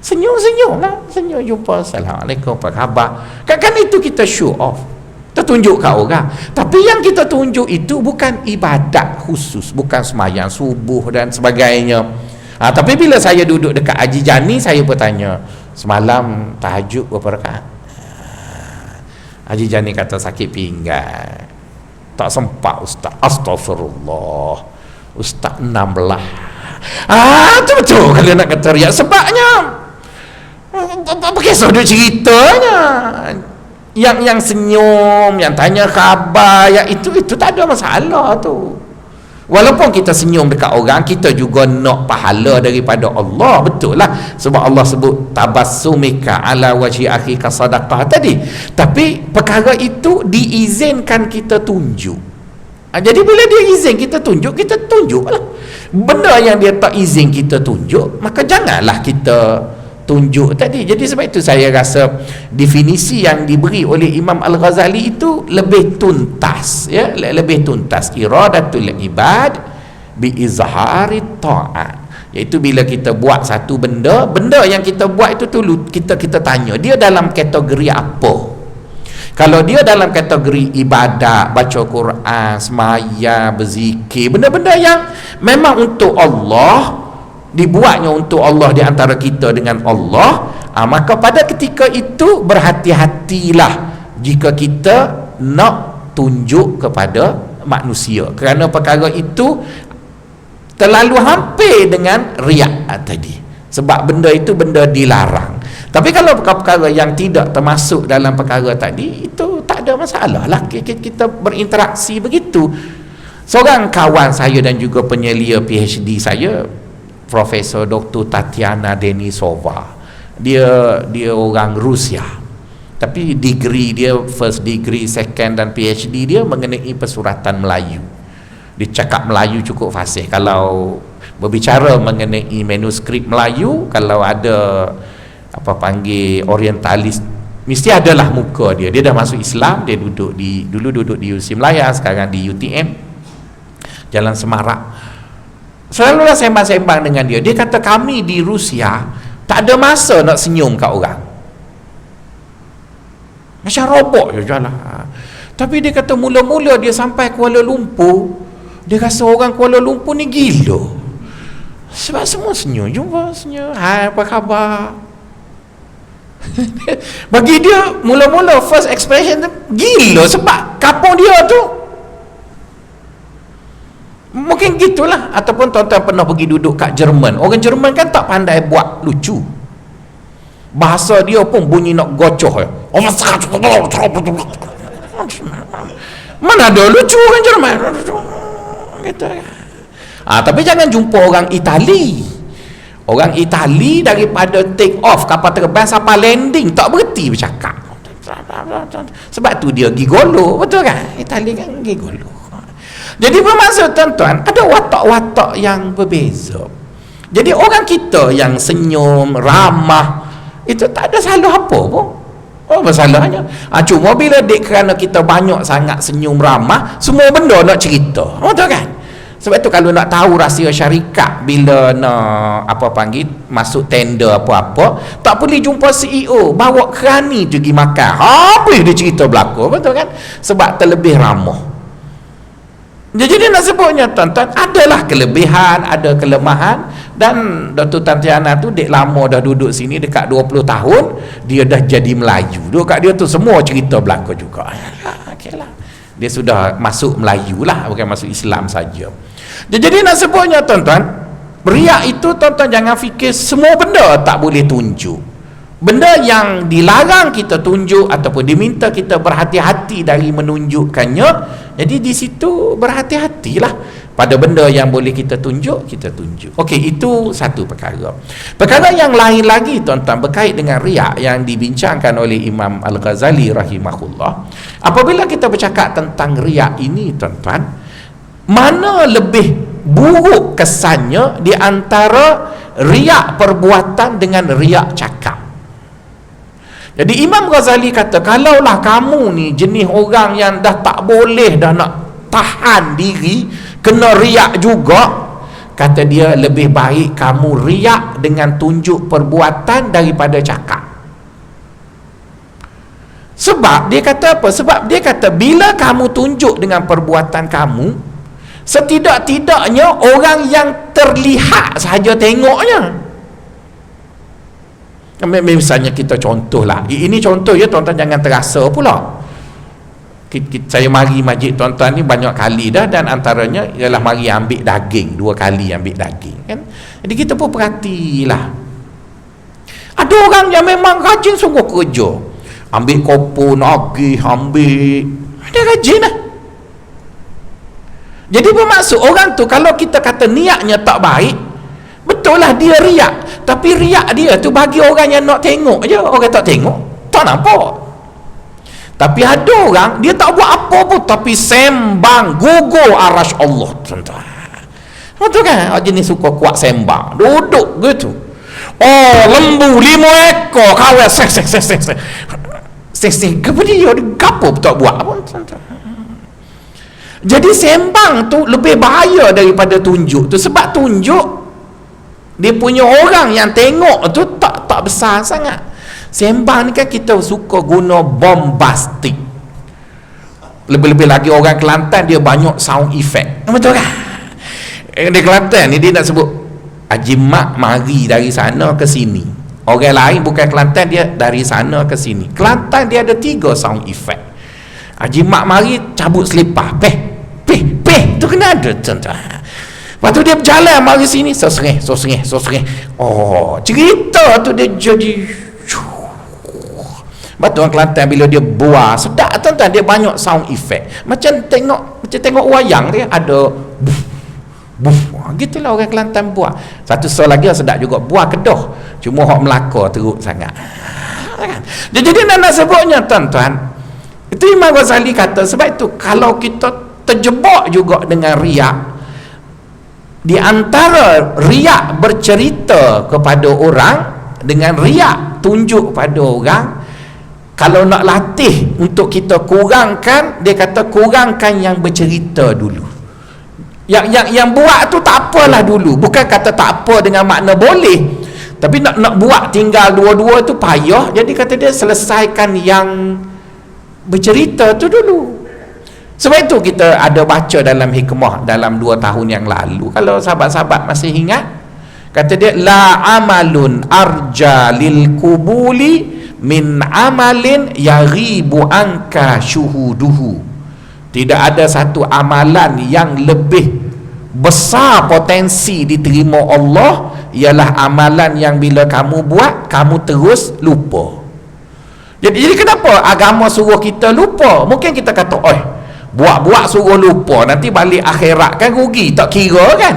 Senyum lah, senyum jumpa, assalamualaikum, apa khabar, kan itu kita show off, kita tunjuk kat orang. Tapi yang kita tunjuk itu bukan ibadat khusus, bukan sembahyang subuh dan sebagainya. Tapi bila saya duduk dekat Haji Jani, saya bertanya, semalam tahajud berapa rakaat? Haji Jani kata sakit pinggang, tak sempat ustaz. Astaghfirullah ustaz, 16. Itu betul kalau nak kata riak. Sebabnya bagaimana dia ceritanya, yang senyum, yang tanya khabar, yang itu tak ada masalah tu. Walaupun kita senyum dekat orang, kita juga nak pahala daripada Allah. Betul lah, sebab Allah sebut tabassumika ala wajhi akhika sadaqah tadi. Tapi perkara itu diizinkan kita tunjuk. Jadi bila dia izin kita tunjuk lah. Benda yang dia tak izin kita tunjuk, maka janganlah kita tunjuk tadi. Jadi sebab itu saya rasa definisi yang diberi oleh Imam Al-Ghazali itu lebih tuntas ya, lebih tuntas. Iradatul ibad bi izhari ta'at, iaitu bila kita buat satu benda yang kita buat itu dulu kita tanya dia dalam kategori apa. Kalau dia dalam kategori ibadat, baca Quran, sembahyang, berzikir, benda-benda yang memang untuk Allah, dibuatnya untuk Allah di antara kita dengan Allah, maka pada ketika itu berhati-hatilah jika kita nak tunjuk kepada manusia, kerana perkara itu terlalu hampir dengan riak tadi, sebab benda itu benda dilarang. Tapi kalau perkara-perkara yang tidak termasuk dalam perkara tadi, itu tak ada masalah lah kita berinteraksi begitu. Seorang kawan saya dan juga penyelia PhD saya, Profesor Dr. Tatiana Denisova, dia orang Rusia, tapi degree dia, first degree, second dan PhD dia mengenai persuratan Melayu. Dia cakap Melayu cukup fasih. Kalau berbicara mengenai manuskrip Melayu, kalau ada apa panggil orientalis, mesti adalah muka dia. Dia dah masuk Islam, dia dulu duduk di UC Melaya, sekarang di UTM Jalan Semarak. Selalulah sembang-sembang dengan dia. Dia kata kami di Rusia tak ada masa nak senyum kat orang, macam robot je jalan. Tapi dia kata mula-mula dia sampai Kuala Lumpur, dia rasa orang Kuala Lumpur ni gila, sebab semua senyum, jumpa senyum, hai apa khabar. Bagi dia mula-mula first expression tu gila, sebab kampung dia tu mungkin gitulah. Ataupun tuan-tuan pernah pergi duduk kat Jerman, orang Jerman kan tak pandai buat lucu, bahasa dia pun bunyi nak gocoh ya. Mana ada lucu orang Jerman gitu. Tapi jangan jumpa orang Itali. Orang Itali daripada take off kapal terbang sampai landing tak berhenti bercakap. Sebab tu dia gigolo, betul kan? Itali kan gigolo. Jadi bermaksud tuan-tuan, ada watak-watak yang berbeza. Jadi orang kita yang senyum, ramah, itu tak ada salah apa pun. Masalahnya cuma bila kerana kita banyak sangat senyum ramah, semua benda nak cerita, betul kan? Sebab tu kalau nak tahu rahsia syarikat, bila nak apa panggil masuk tender apa-apa, tak boleh jumpa CEO bawa kerani pergi makan, habis dia cerita berlaku, betul kan? Sebab terlebih ramah. Jadi nak sebutnya tuan-tuan, adalah kelebihan, ada kelemahan. Dan Dr. Tantiana tu dek lama dah duduk sini dekat 20 tahun, dia dah jadi Melayu. Duduk kat dia tu semua cerita berlaku juga. Okeylah. Dia sudah masuk Melayu lah, bukan masuk Islam saja. Jadi nak sebutnya tuan-tuan, riak itu tuan-tuan jangan fikir semua benda tak boleh tunjuk. Benda yang dilarang kita tunjuk ataupun diminta kita berhati-hati dari menunjukkannya. Jadi di situ berhati-hatilah. Pada benda yang boleh kita tunjuk, kita tunjuk. Okey, itu satu perkara. Perkara yang lain lagi tuan-tuan berkait dengan riak yang dibincangkan oleh Imam Al-Ghazali rahimahullah. Apabila kita bercakap tentang riak ini tuan-tuan, mana lebih buruk kesannya di antara riak perbuatan dengan riak cakap? Jadi Imam Ghazali kata, kalaulah kamu ni jenis orang yang dah tak boleh dah nak tahan diri, kena riak juga, kata dia lebih baik kamu riak dengan tunjuk perbuatan daripada cakap. Sebab dia kata apa? Sebab dia kata bila kamu tunjuk dengan perbuatan kamu, setidak-tidaknya orang yang terlihat sahaja tengoknya. Misalnya kita contohlah, ini contoh ya tuan-tuan, jangan terasa pula. Saya mari masjid tuan-tuan ni banyak kali dah, dan antaranya ialah mari ambil daging, 2 kali ambil daging kan. Jadi kita pun perhatilah, ada orang yang memang rajin sungguh kerja, ambil kopo, nagih, ambil, dia rajin lah. Jadi bermaksud orang tu kalau kita kata niatnya tak baik, betul lah dia riak, tapi riak dia tu bagi orang yang nak tengok je. Orang tak tengok, tak nampak. Tapi ada orang dia tak buat apa pun, tapi sembang gugur arasy Allah, tuan-tuan. Betul kan? Jenis suka kuat sembang, duduk gitu. Oh, lembu 5 ekor kawal sek. Kepada dia gapo tak buat apa, tuan-tuan. Jadi sembang tu lebih bahaya daripada tunjuk tu. Sebab tunjuk dia punya orang yang tengok tu tak besar sangat. Sembang ni kan kita suka guna bombastik. Lebih-lebih lagi orang Kelantan dia banyak sound effect. Betul kan? Di Kelantan ni dia nak sebut Haji Mak mari dari sana ke sini. Orang lain bukan Kelantan, dia dari sana ke sini. Kelantan dia ada 3 sound effect. Haji Mak mari cabut selipar. Peh tu kena ada, tuan-tuan. Lepas tu dia berjalan mari sini, sosreh. Oh, cerita tu dia jadi. Betul orang Kelantan bila dia buah sedap, tuan-tuan, dia banyak sound effect. Macam tengok wayang dia ada buf. Gitulah orang Kelantan buah. Satu soal lagi sedap juga, buah Kedah. Cuma hak Melaka teruk sangat. Jadi nak sebutnya tuan-tuan, itu Imam Ghazali kata, sebab itu kalau kita terjebak juga dengan riak, di antara riak bercerita kepada orang dengan riak tunjuk pada orang, kalau nak latih untuk kita kurangkan, dia kata kurangkan yang bercerita dulu. Yang buat tu tak apalah dulu. Bukan kata tak apa dengan makna boleh, tapi nak buat tinggal dua-dua tu payah. Jadi kata dia selesaikan yang bercerita tu dulu. Sebab itu kita ada baca dalam hikmah dalam 2 tahun yang lalu, kalau sahabat-sahabat masih ingat, kata dia la amalun arja lil kubuli min amalin yaghibu anka syuhuduhu. Tidak ada satu amalan yang lebih besar potensi diterima Allah, ialah amalan yang bila kamu buat kamu terus lupa. Jadi kenapa agama suruh kita lupa? Mungkin kita kata, buat suruh lupa, nanti balik akhirat kan rugi, tak kira kan?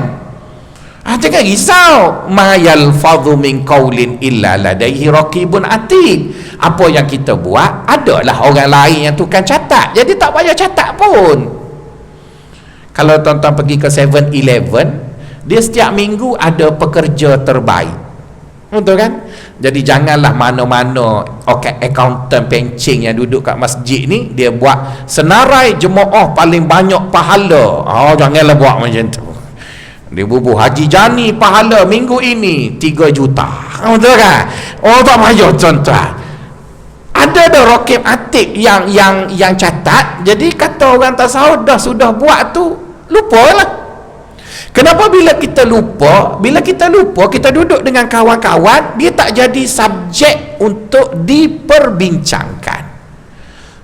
Jangan risau. Ma yalfadhu min qaulin illa ladaihi raqibun atid. Apa yang kita buat adalah orang lain yang tukang catat, jadi tak payah catat pun. Kalau tuan-tuan pergi ke 7-Eleven, dia setiap minggu ada pekerja terbaik, betul kan? Jadi janganlah mana-mana accountant pencing yang duduk kat masjid ni dia buat senarai jemaah paling banyak pahala. Janganlah buat macam tu. Dia bubuh Haji Jani pahala minggu ini 3 juta, betul kan? Tak payah, tuan-tuan. Ada rakib atib yang catat. Jadi kata orang tasawuf, sudah buat tu lupalah. Kenapa bila kita lupa? Bila kita lupa, kita duduk dengan kawan-kawan, dia tak jadi subjek untuk diperbincangkan.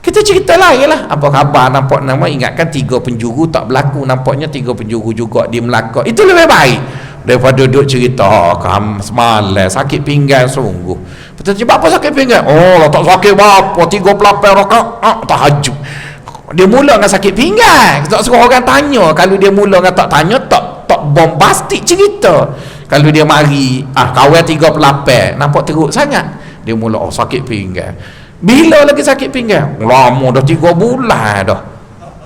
Kita cerita lah, ialah apa khabar, nampak nama, ingatkan 3 penjuru tak berlaku, nampaknya 3 penjuru juga di Melaka. Itu lebih baik daripada duduk cerita semalam sakit pinggang sungguh. Betul, sebab apa sakit pinggang? Oh, tak sakit apa, 38 rakaat tahajud. Dia mula dengan sakit pinggang, tak suruh orang tanya. Kalau dia mula dengan tak tanya, tak bombastik cerita. Kalau dia mari kawan 38 nampak teruk sangat, dia mula sakit pinggang. Bila lagi sakit pinggang? Lama dah, 3 bulan dah.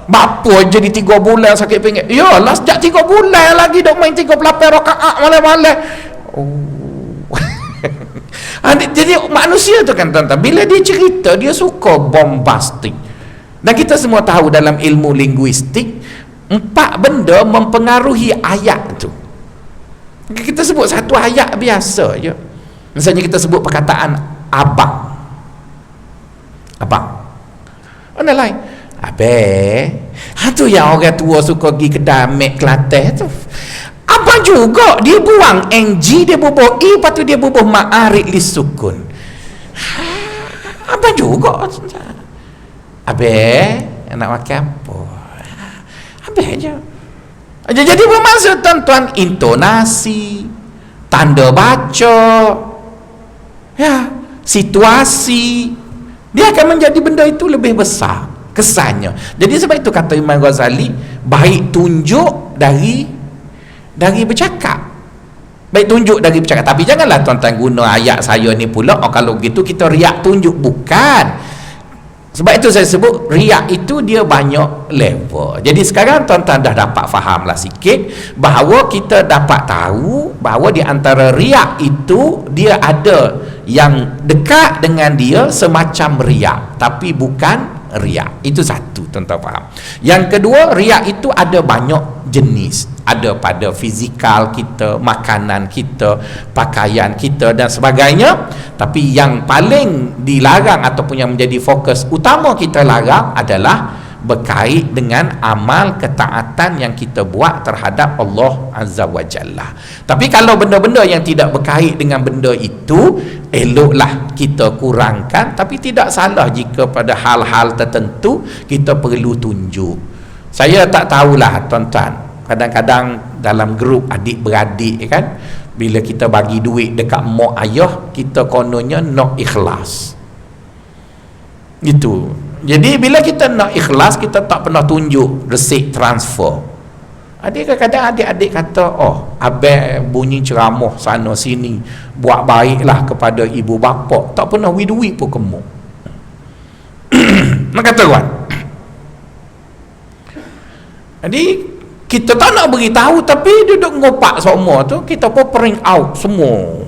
Bapa jadi 3 bulan sakit pinggang. Yalah, sejak 3 bulan lagi dok main 38 rakaat malam-malam. Jadi manusia tu kan tuan-tuan, bila dia cerita dia suka bombastik. Dan kita semua tahu dalam ilmu linguistik 4 benda mempengaruhi ayat tu. Kita sebut satu ayat biasa je, misalnya kita sebut perkataan abang. Mana lain? Abang. Tu yang orang tua suka pergi kedai Mek Kelantan tu. Abang juga, dia buang ng, dia bubuh i, lepas tu dia bubuh ma'arik lisukun. Abang juga. Abang nak makan apa? Abang je. Jadi bermaksud tuan-tuan, intonasi, tanda baca, ya, situasi, dia akan menjadi benda itu lebih besar kesannya. Jadi sebab itu kata Imam Ghazali, baik tunjuk dari bercakap. Baik tunjuk dari bercakap. Tapi janganlah tuan-tuan guna ayat saya ni pula, kalau gitu kita riak tunjuk. Bukan. Sebab itu saya sebut riak itu dia banyak level. Jadi sekarang tuan-tuan dah dapat fahamlah sikit bahawa kita dapat tahu bahawa di antara riak itu dia ada yang dekat dengan dia semacam riak, tapi bukan riak. Itu satu, tuan-tuan faham. Yang kedua, riak itu ada banyak jenis. Ada pada fizikal kita, makanan kita, pakaian kita dan sebagainya. Tapi yang paling dilarang ataupun yang menjadi fokus utama kita larang adalah berkait dengan amal ketaatan yang kita buat terhadap Allah Azza wa Jalla. Tapi kalau benda-benda yang tidak berkait dengan benda itu, eloklah kita kurangkan. Tapi tidak salah jika pada hal-hal tertentu kita perlu tunjuk. Saya tak tahulah tuan-tuan, kadang-kadang dalam grup adik-beradik kan, bila kita bagi duit dekat mak ayah, kita kononnya nak ikhlas gitu. Jadi bila kita nak ikhlas, kita tak pernah tunjuk resit transfer. Kadang-kadang adik-adik kata, oh abang bunyi ceramah sana sini, buat baiklah kepada ibu bapa, tak pernah duit pun kemuk. Nak kata kawan, jadi kita tak nak beritahu, tapi duduk ngopak semua tu, kita pun print out semua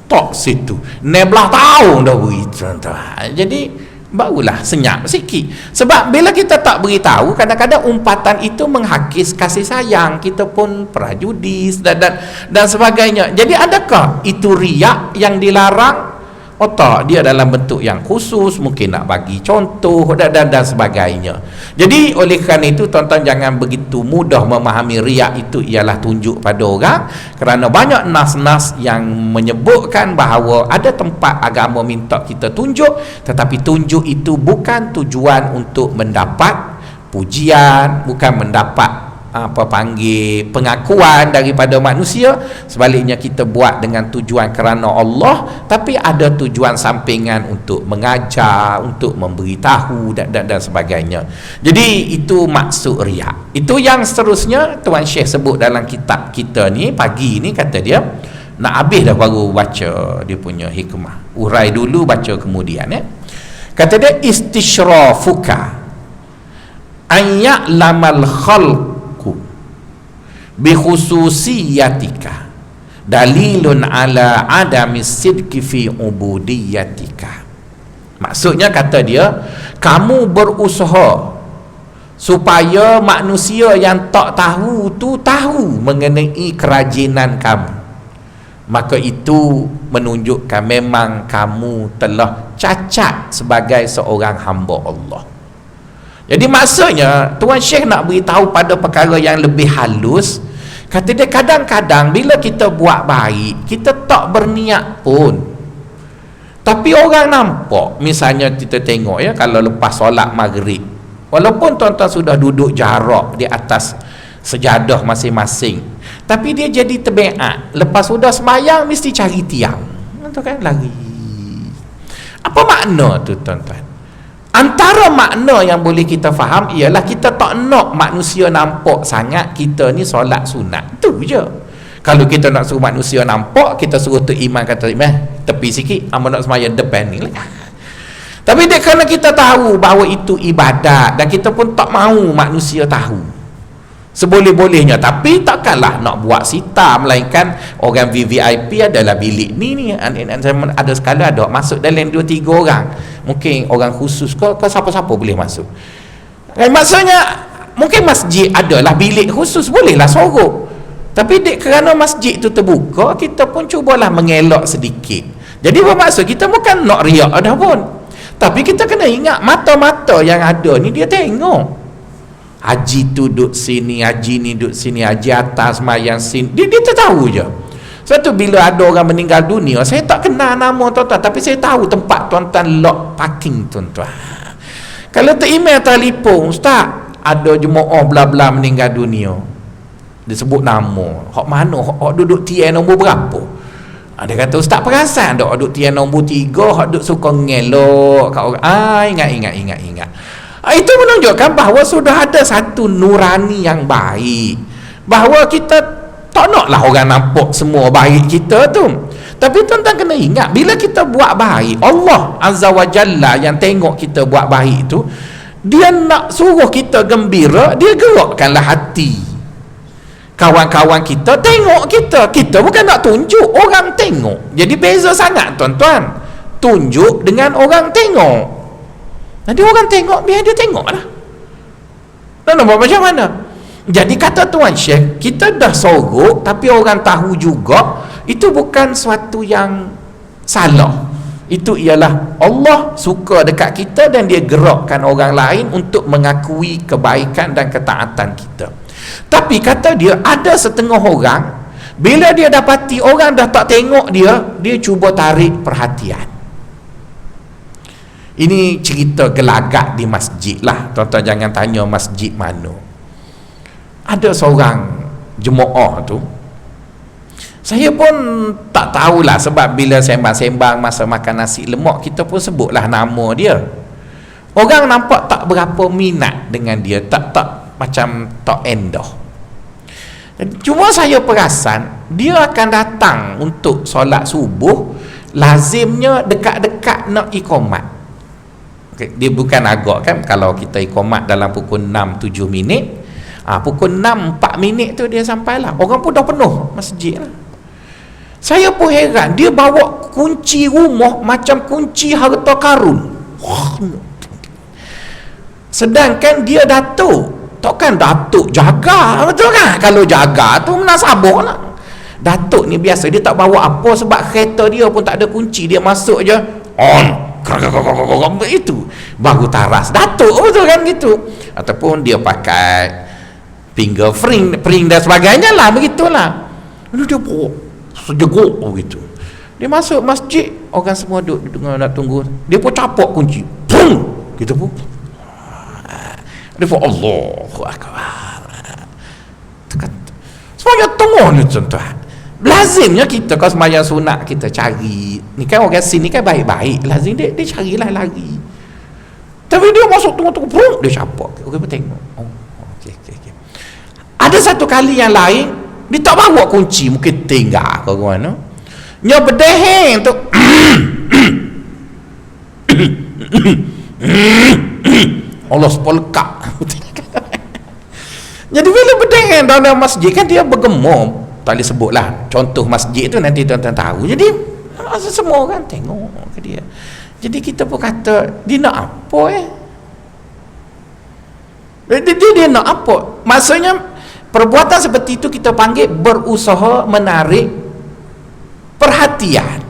tok situ 16 tahun dah beritahu. Jadi barulah senyap sikit. Sebab bila kita tak beritahu, kadang-kadang umpatan itu menghakis kasih sayang, kita pun prajudis dan sebagainya. Jadi adakah itu riak yang dilarang? Tak, dia dalam bentuk yang khusus, mungkin nak bagi contoh dan sebagainya. Jadi oleh kerana itu tuan-tuan jangan begitu mudah memahami riak itu ialah tunjuk pada orang, kerana banyak nas-nas yang menyebutkan bahawa ada tempat agama minta kita tunjuk, tetapi tunjuk itu bukan tujuan untuk mendapat pujian, bukan mendapat pengakuan daripada manusia. Sebaliknya kita buat dengan tujuan kerana Allah, tapi ada tujuan sampingan untuk mengajar, untuk memberitahu dan sebagainya. Jadi itu maksud riak. Itu yang seterusnya Tuan Syekh sebut dalam kitab kita ni pagi ni, kata dia nak habis dah baru baca dia punya hikmah. Urai dulu, baca kemudian ya. Kata dia, istishrafuka an ya'lamal khalq bikhususiyatika dalilun ala adami sidqi fi ubudiyatika. Maksudnya kata dia, kamu berusaha supaya manusia yang tak tahu tu tahu mengenai kerajinan kamu, maka itu menunjukkan memang kamu telah cacat sebagai seorang hamba Allah. Jadi maksudnya Tuan Syekh nak beritahu pada perkara yang lebih halus. Kata dia, kadang-kadang bila kita buat baik, kita tak berniat pun, tapi orang nampak. Misalnya kita tengok ya, kalau lepas solat maghrib, walaupun tuan-tuan sudah duduk jarak di atas sejadah masing-masing, tapi dia jadi terbeat, lepas sudah semayang mesti cari tiang, tu kan, lari. Apa makna tu tuan-tuan? Antara makna yang boleh kita faham ialah kita tak nak manusia nampak sangat kita ni solat sunat, tu je. Kalau kita nak suruh manusia nampak, kita suruh tu imam kata, tepi sikit, amat nak semayang depan ni lah. Tapi dia, kerana kita tahu bahawa itu ibadat, dan kita pun tak mahu manusia tahu, seboleh-bolehnya. Tapi takkanlah nak buat sita, melainkan orang VVIP adalah bilik ni ada sekali ada masuk dalam 2-3 orang, mungkin orang khusus ke siapa-siapa boleh masuk. Maksudnya mungkin masjid adalah bilik khusus, bolehlah sorok. Tapi kerana masjid tu terbuka, kita pun cubalah mengelak sedikit. Jadi bermaksud kita bukan nak riak dah pun, tapi kita kena ingat mata-mata yang ada ni dia tengok. Haji tu duduk sini, haji ni duduk sini, haji atas mayang sini, dia tahu je. Sebab tu bila ada orang meninggal dunia, saya tak kenal nama tuan-tuan, tapi saya tahu tempat tuan-tuan lock parking tuan-tuan. Kalau tu email telefon, ustaz ada jemaah bla-bla meninggal dunia, dia sebut nama, hak mana, hak duduk tiang nombor berapa. Dia kata, ustaz perasan tak duduk tiang nombor 3, hak duduk suka ngelok kat orang. Ingat. Itu menunjukkan bahawa sudah ada satu nurani yang baik, bahawa kita tak naklah orang nampak semua baik kita tu. Tapi tuan-tuan kena ingat, bila kita buat baik, Allah Azza wa Jalla yang tengok kita buat baik tu, dia nak suruh kita gembira, dia gerakkanlah hati kawan-kawan kita tengok kita bukan nak tunjuk, orang tengok. Jadi beza sangat tuan-tuan, tunjuk dengan orang tengok. Nanti orang tengok, biar dia tengok lah. Dan nampak macam mana? Jadi kata Tuan Syekh, kita dah sorok, tapi orang tahu juga, itu bukan suatu yang salah. Itu ialah Allah suka dekat kita, dan dia gerakkan orang lain untuk mengakui kebaikan dan ketaatan kita. Tapi kata dia, ada setengah orang, bila dia dapati orang dah tak tengok dia cuba tarik perhatian. Ini cerita gelagak di masjid lah. Tuan-tuan jangan tanya masjid mana. Ada seorang jemaah tu, saya pun tak tahulah, sebab bila sembang-sembang masa makan nasi lemak, kita pun sebutlah nama dia. Orang nampak tak berapa minat dengan dia, tak macam tak endah. Cuma saya perasan dia akan datang untuk solat subuh, lazimnya dekat-dekat nak iqamat. Dia bukan agak kan, kalau kita iqamat dalam pukul 6-7 minit, pukul 6-4 minit tu dia sampai lah, orang pun dah penuh masjid lah. Saya pun heran, dia bawa kunci rumah macam kunci harta karun. Sedangkan dia datuk, takkan datuk jaga, betul kan? Kalau jaga tu menasabah lah. Datuk ni biasa dia tak bawa apa, sebab kereta dia pun tak ada kunci, dia masuk je on, itu baru taras datuk, betul kan gitu. Ataupun dia pakai fingerprint dan sebagainya lah, begitulah. Lalu dia bawa sejeguk begitu, dia masuk masjid, orang semua duduk nak tunggu, dia pun capok kunci, boom, gitu pun. Dia pun Allahu Akbar, semuanya tengok ni tuan-tuan. Lazimnya kita kalau sembahyang sunat, kita cari, ni kan orang sini kan baik-baik, lazim dia carilah lagi. Tapi dia masuk tunggu-tunggu, dia capok, orang pun tengok. Okay. Ada satu kali yang lain, dia tak bawa kunci, mungkin tinggal ke mana, nya berdeheng tu Allah sepolekak. Jadi bila berdeheng dalam masjid kan, dia bergema. Tak boleh sebutlah contoh masjid tu, nanti tuan-tuan tahu. Jadi semua orang tengok ke dia. Jadi kita pun kata, dia nak apa dia nak apa? Maksudnya perbuatan seperti itu kita panggil berusaha menarik perhatian.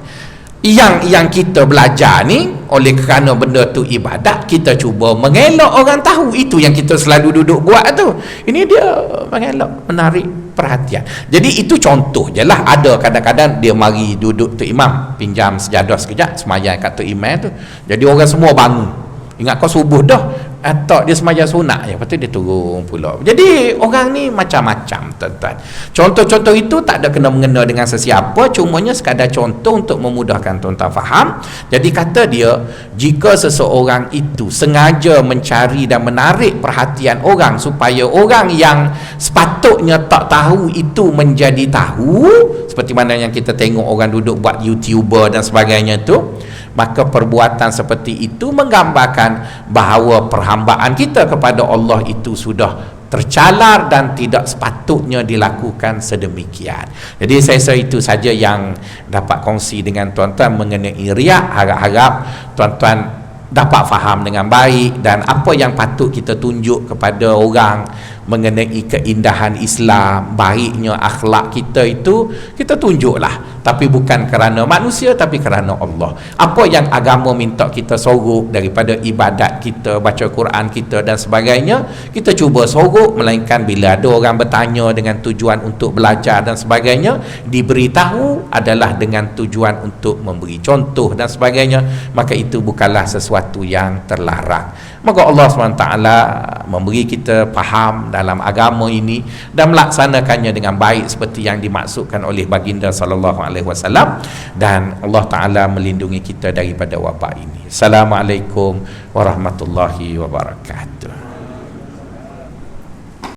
yang kita belajar ni, oleh kerana benda tu ibadat, kita cuba mengelak orang tahu. Itu yang kita selalu duduk buat tu. Ini dia mengelak, menarik perhatian. Jadi itu contoh je lah. Ada kadang-kadang dia mari duduk tu imam, pinjam sejadah sekejap, semayang kat tu imam tu. Jadi orang semua bangun, ingat kau subuh dah, atau dia semayang sunat je, lepas tu dia turun pula. Jadi orang ni macam-macam, tuan-tuan. Contoh-contoh itu tak ada kena-mengena dengan sesiapa, cumanya sekadar contoh untuk memudahkan tuan-tuan faham. Jadi kata dia, jika seseorang itu sengaja mencari dan menarik perhatian orang supaya orang yang sepatutnya tak tahu itu menjadi tahu, seperti mana yang kita tengok orang duduk buat YouTuber dan sebagainya tu, maka perbuatan seperti itu menggambarkan bahawa perhambaan kita kepada Allah itu sudah tercalar dan tidak sepatutnya dilakukan sedemikian. Jadi saya rasa itu saja yang dapat kongsi dengan tuan-tuan mengenai riak. Harap-harap tuan-tuan dapat faham dengan baik, dan apa yang patut kita tunjuk kepada orang mengenai keindahan Islam, baiknya akhlak kita itu kita tunjuklah, tapi bukan kerana manusia, tapi kerana Allah. Apa yang agama minta kita sorok daripada ibadat kita, baca Quran kita dan sebagainya, kita cuba sorok, melainkan bila ada orang bertanya dengan tujuan untuk belajar dan sebagainya, diberitahu adalah dengan tujuan untuk memberi contoh dan sebagainya, maka itu bukanlah sesuatu yang terlarang. Moga Allah SWT memberi kita faham dalam agama ini dan melaksanakannya dengan baik seperti yang dimaksudkan oleh baginda SAW, dan Allah Ta'ala melindungi kita daripada wabak ini. Assalamualaikum warahmatullahi wabarakatuh.